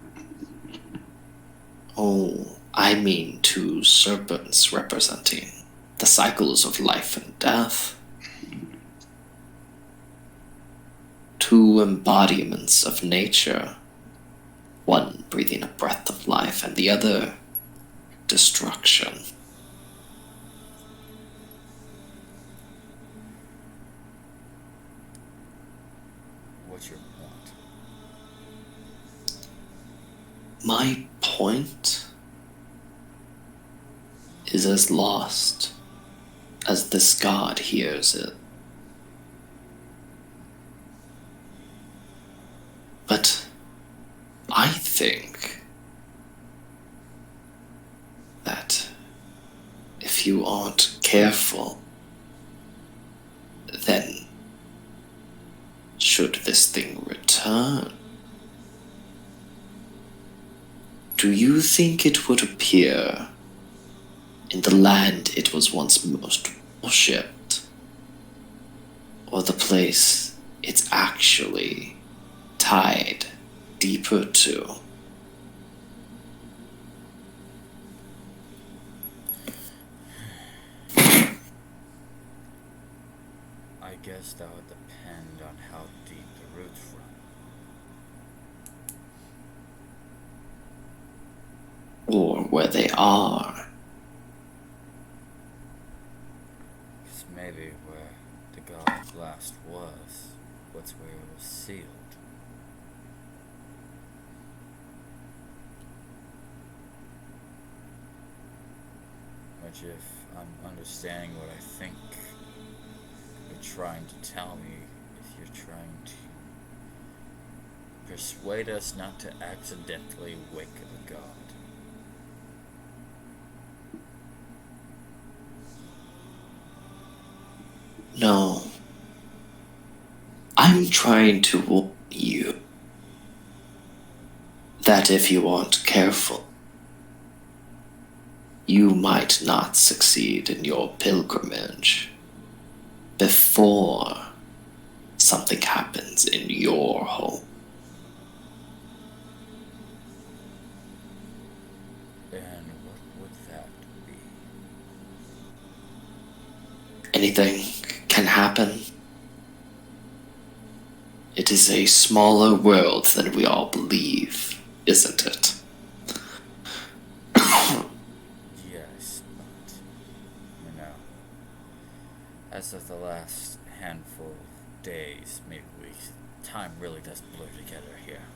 Oh, I mean two serpents representing the cycles of life and death. Two embodiments of nature. One breathing a breath of life and the other destruction. What's your point? My point is as lost as this god hears it. But I think that if you aren't careful, then should this thing return, do you think it would appear in the land it was once most worshipped, or the place it's actually tied deeper to? I guess that would depend on how deep the roots run. Or where they are. Because maybe where the god last was where it was sealed. Which, if I'm understanding what I think you're trying to tell me, if you're trying to persuade us not to accidentally wake the god. No. I'm trying to warn you that if you aren't careful, you might not succeed in your pilgrimage before something happens in your home. And what would that be? Anything can happen. It is a smaller world than we all believe, isn't it? Yes, but, you know, as of the last handful of days, maybe weeks, time really does blur together here.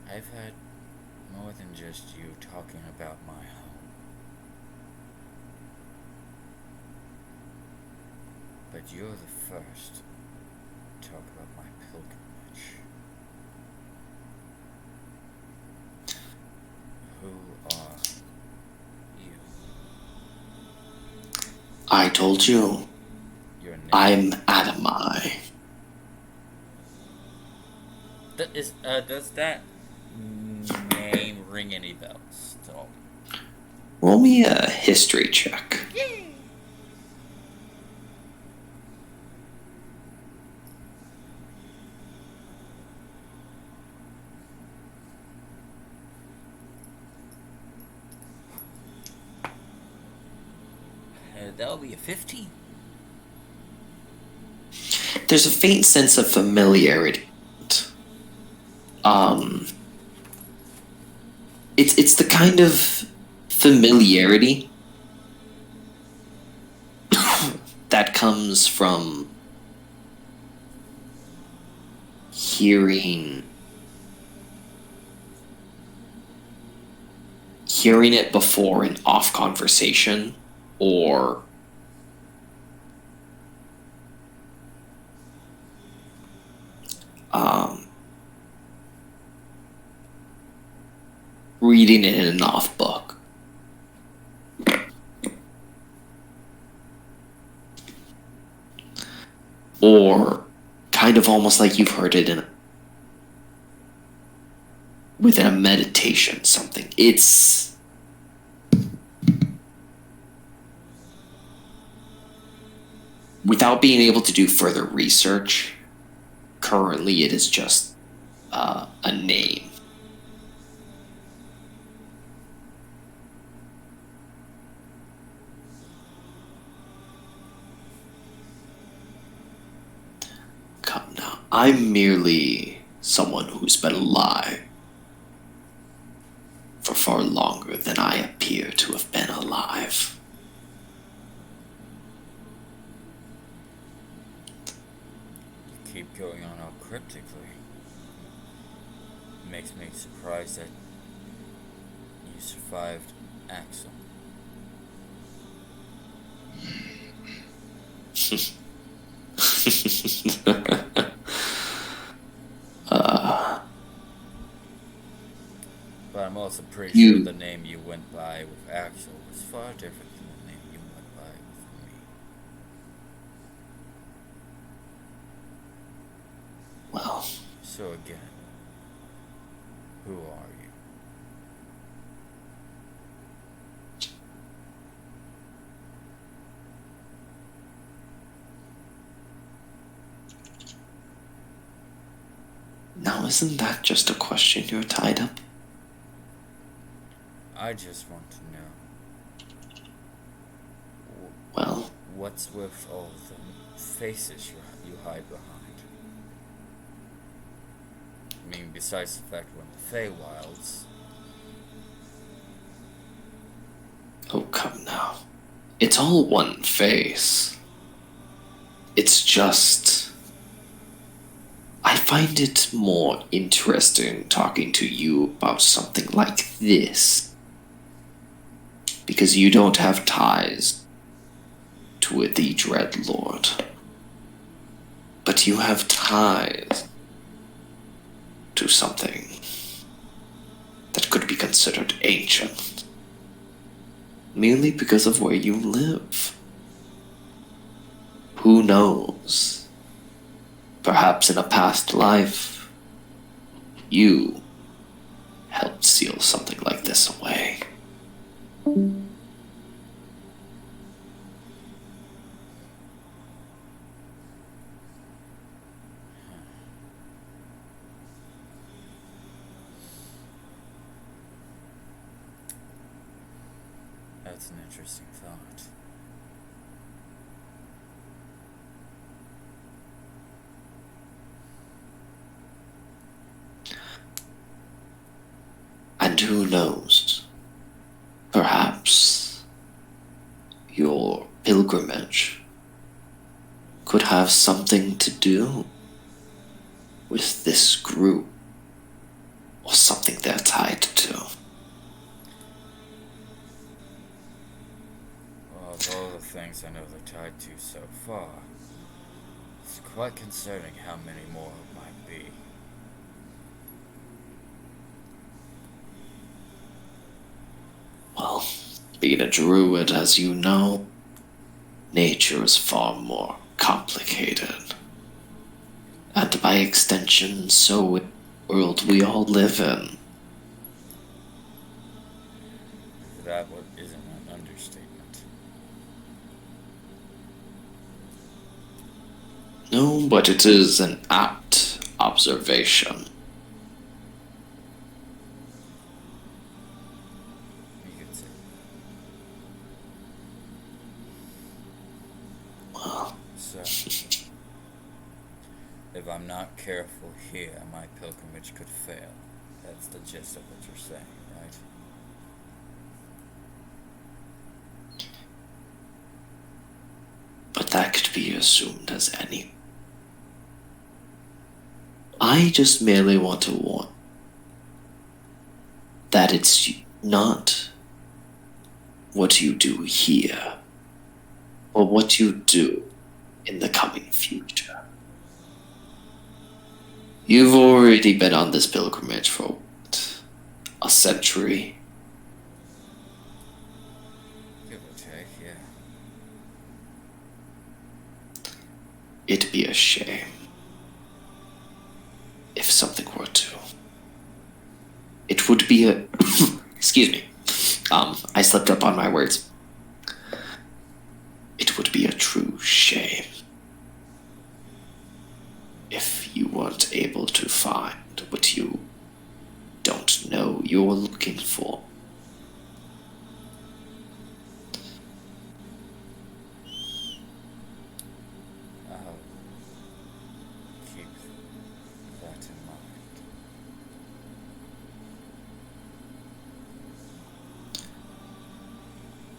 I've had more than just you talking about my home. But you're the first to talk about my pilgrimage. Who are you? I told you, Your name? I'm Adamai. Does that name ring any bells at all? Roll me a history check. That'll be a 15. There's a faint sense of familiarity. It's the kind of familiarity that comes from hearing it before an off conversation, or reading it in an off book. Or kind of almost like you've heard it within a meditation, something. It's without being able to do further research, currently it is just a name. Come now, I'm merely someone who's been alive for far longer than I appear to have been alive. You keep going on all cryptically. It makes me surprised that you survived Axel. But I'm also pretty sure the name you went by with Axel was far different than the name you went by with me. Well, So again, who are you? now isn't that just a question you're tied up? I just want to know. what's with all the faces you hide behind? I mean, besides the fact we're in the Feywilds. Oh, come now. It's all one face. It's just... I find it more interesting talking to you about something like this. Because you don't have ties to the Dreadlord. But you have ties to something that could be considered ancient. Merely because of where you live. Who knows? Perhaps in a past life, you helped seal something like this away. That's an interesting thought. And who knows? Perhaps your pilgrimage could have something to do with this group, or something they're tied to. Well, of all the things I know they're tied to so far, it's quite concerning how many more it might be. Well, being a druid, as you know, nature is far more complicated. And by extension, so is the world we all live in. That what isn't an understatement. No, but it is an apt observation. You could say. Well, So, if I'm not careful here, my pilgrimage could fail. That's the gist of what you're saying, right? but that could be assumed as any. I just merely want to warn that it's not what you do here, or what you do in the coming future. You've already been on this pilgrimage for what, a century? Give or take, yeah. It'd be a shame if something were to. It would be a. Excuse me. I slipped up on my words. It would be a true shame if you weren't able to find what you don't know you're looking for. I'll keep that in mind.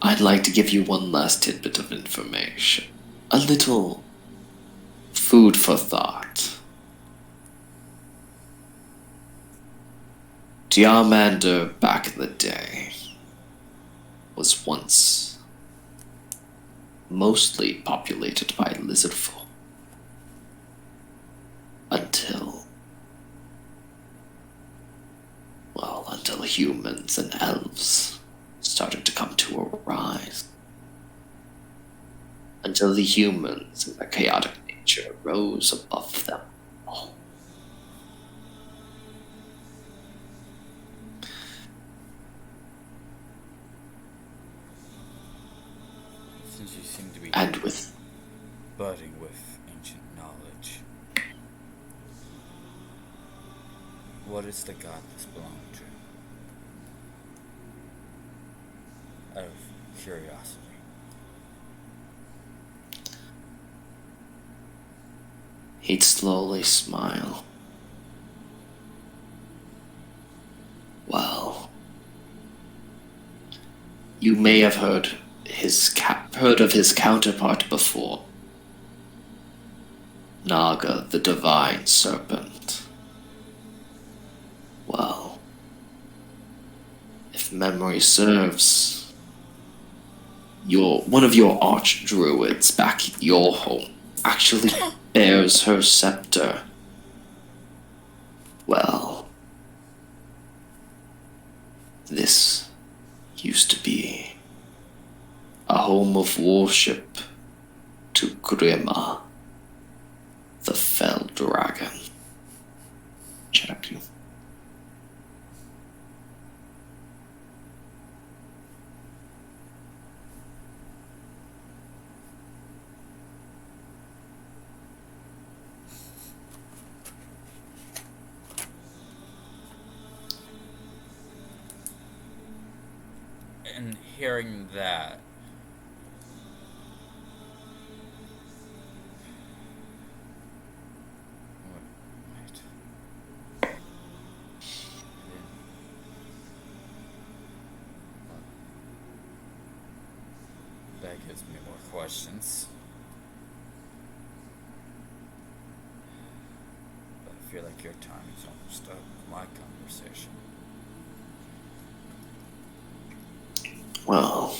I'd like to give you one last tidbit of information. A little food for thought. Diarmander, back in the day, was once mostly populated by lizard folk. Until humans and elves started to come to a rise. Until the humans and their chaotic nature rose above them all. Since you seem to be And with budding with ancient knowledge, what is the god this belonged to? Out of curiosity. He'd slowly smile. Well, you may have heard of his counterpart before. Naga, the divine serpent. Well, if memory serves, one of your archdruids back at your home actually bears her scepter. Well, this used to be a home of worship to Grima, the fell dragon. Check you. And hearing that, that gives me more questions. But I feel like your time is almost up with my conversation. Well,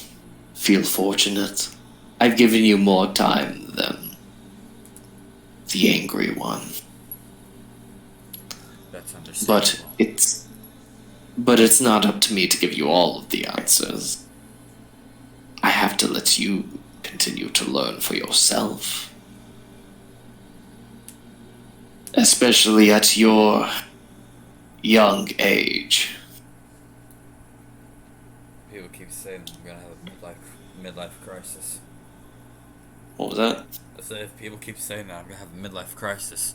feel fortunate. I've given you more time than the angry one. That's understandable. But it's not up to me to give you all of the answers. I have to let you continue to learn for yourself. Especially at your young age. People keep saying I'm gonna have a midlife crisis. What was that? I said if people keep saying that I'm gonna have a midlife crisis.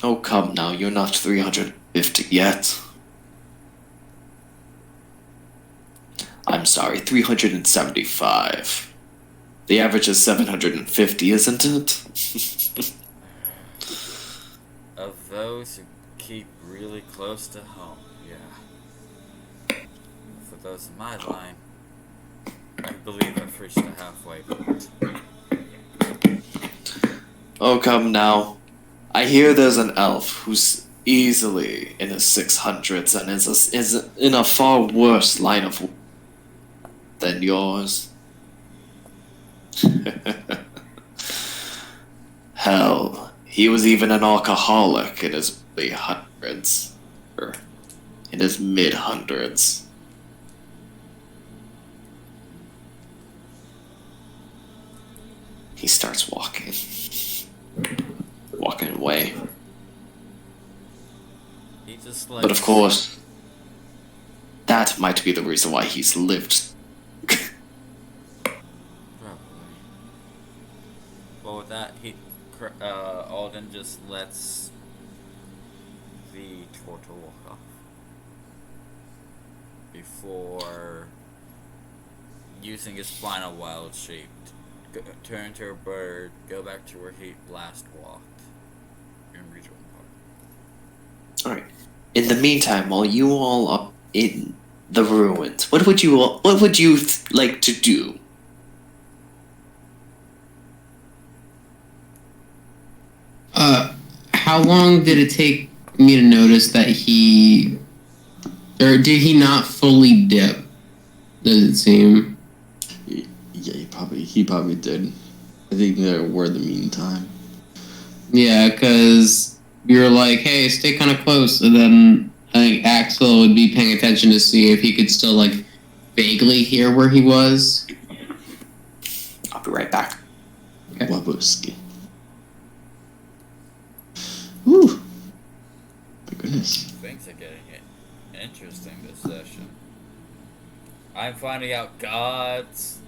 Oh, come now, you're not 350 yet. I'm sorry, 375. The average is 750, isn't it? Of those who keep really close to home, yeah. For those in my line, I believe I've reached the halfway point. Oh, come now. I hear there's an elf who's easily in his 600s and is in a far worse line of than yours. Hell, he was even an alcoholic in his early hundreds. Or in his mid-hundreds. He starts walking. Walking away. He just like. But of course, that might be the reason why he's lived. Probably. Well, with that, Alden just lets the turtle walk off before using his final wild shape to turn to a bird, go back to where he last walked, and rejoin the party. Alright. In the meantime, while you all are in the ruins, what would you like to do? How long did it take me to notice that or did he not fully dip? Does it seem? Yeah, he probably did. I think there were the meantime. Yeah, because we were like, hey, stay kind of close, and then I think Axel would be paying attention to see if he could still, like, vaguely hear where he was. I'll be right back. Okay. Wabuski. Whew. My goodness. Things are getting interesting this session. I'm finding out gods.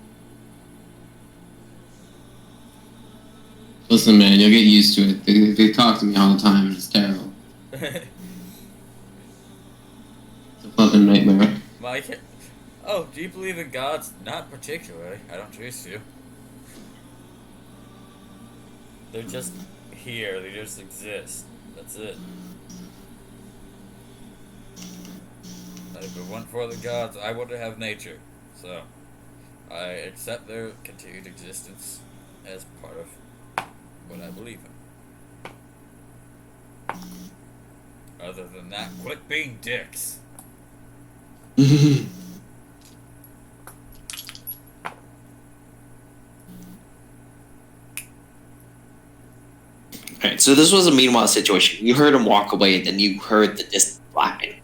Listen, man, you'll get used to it. They talk to me all the time, and it's terrible. It's a fucking nightmare. Mike, oh, do you believe in gods? Not particularly. I don't choose to. They're just here. They just exist. That's it. If it weren't for the gods, I wouldn't have nature. So, I accept their continued existence as part of what I believe in. Other than that, quit being dicks. Alright, so this was a meanwhile situation. You heard him walk away, and then you heard the distant flapping.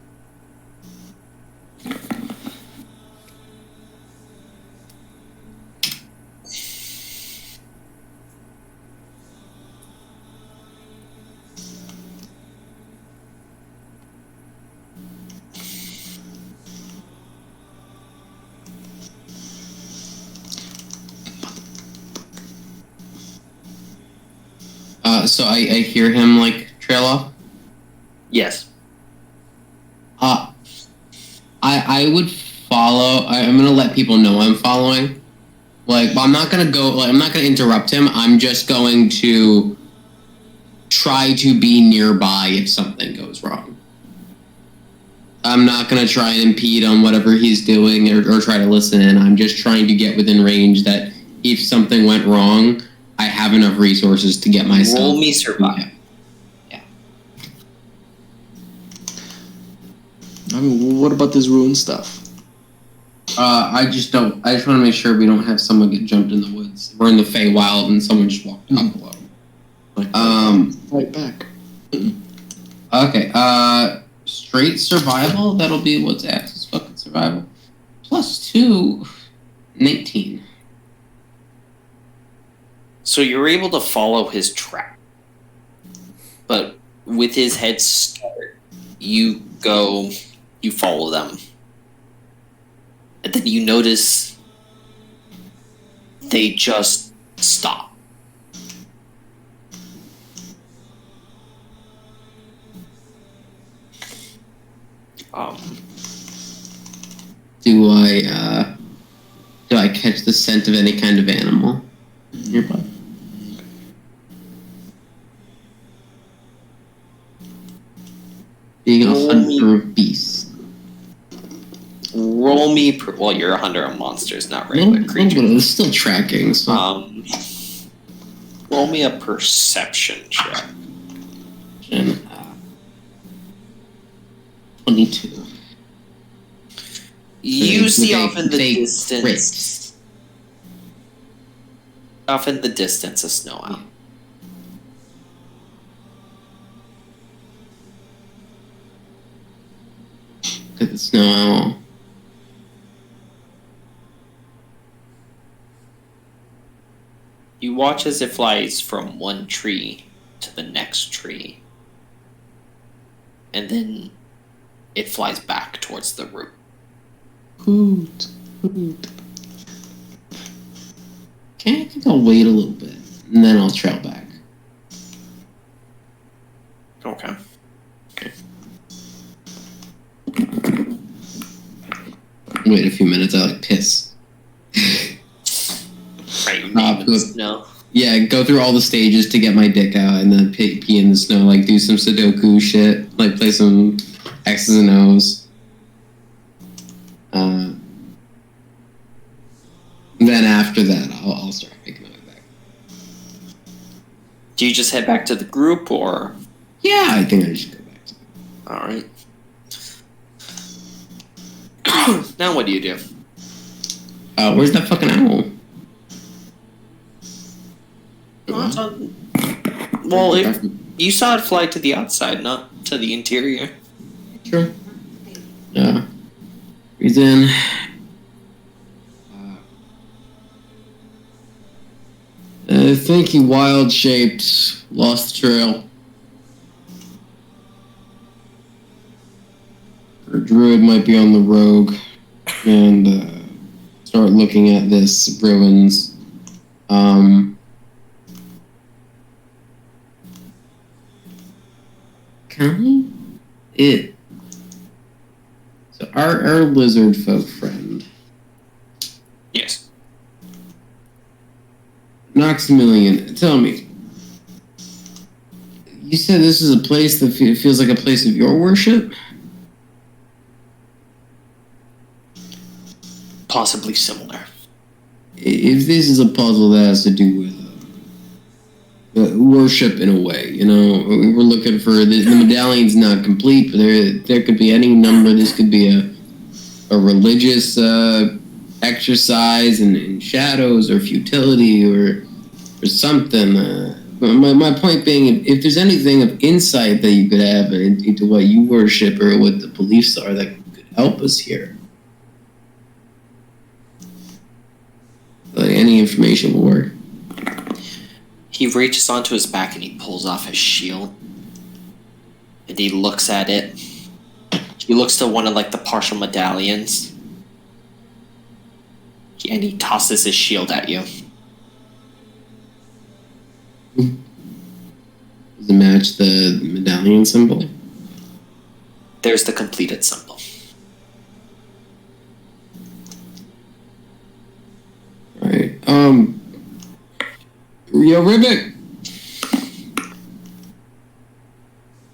So I hear him like trail off. Yes. I would follow. I'm gonna let people know I'm following. Like, but I'm not gonna go. Like, I'm not gonna interrupt him. I'm just going to try to be nearby if something goes wrong. I'm not gonna try and impede on whatever he's doing or try to listen in. I'm just trying to get within range that if something went wrong, I have enough resources to get myself. Roll me survive. Yeah. I mean, what about this ruined stuff? I just want to make sure we don't have someone get jumped in the woods. We're in the Feywild and someone just walked out below. Right back. Okay. Straight survival. That'll be what's Axe's fucking survival. +2, 19. So you're able to follow his track. But with his head start, you follow them. And then you notice they just stop. Do I catch the scent of any kind of animal nearby? Being a hunter of beasts. Roll me. Well, you're a hunter of monsters, not regular creatures. It's still tracking. So. Roll me a perception check. 22. You see With off in the a distance. crit. Off in the distance, a snow owl. Look at the snow owl. You watch as it flies from one tree to the next tree. And then it flies back towards the root. Hoot. Hoot. Okay, I think I'll wait a little bit, and then I'll trail back. Okay. Wait a few minutes, I like piss. Right, you name good. snow. Yeah, go through all the stages to get my dick out, and then pee in the snow, like do some Sudoku shit, like play some X's and O's. Then after that, I'll start making my way back. Do you just head back to the group, or? Yeah, I think I should go back to it. Alright. Now what do you do? Where's that fucking owl? Oh, it's on... Well, you saw it fly to the outside, not to the interior. Sure. Yeah. He's in. I think he wild shaped, lost the trail. Or druid might be on the rogue, and start looking at this ruins. Can I? So our lizard folk friend. Yes. Noxamillion, tell me, said this is a place that feels like a place of your worship? Possibly similar. If this is a puzzle that has to do with worship in a way, you know, we're looking for the medallion's not complete, but there could be any number. This could be a religious exercise in shadows or futility or something. My point being, if there's anything of insight that you could have into what you worship or what the beliefs are that could help us here. Like, any information will work. He reaches onto his back and he pulls off his shield. And he looks at it. He looks to one of like the partial medallions. And he tosses his shield at you. Does it match the medallion symbol? There's the completed symbol. Alright, yo, Ribbit!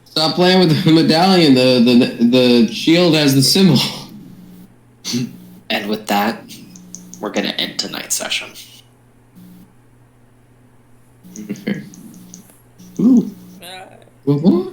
Stop playing with the medallion. The shield has the symbol. And with that, we're gonna end tonight's session. Okay. Ooh. What?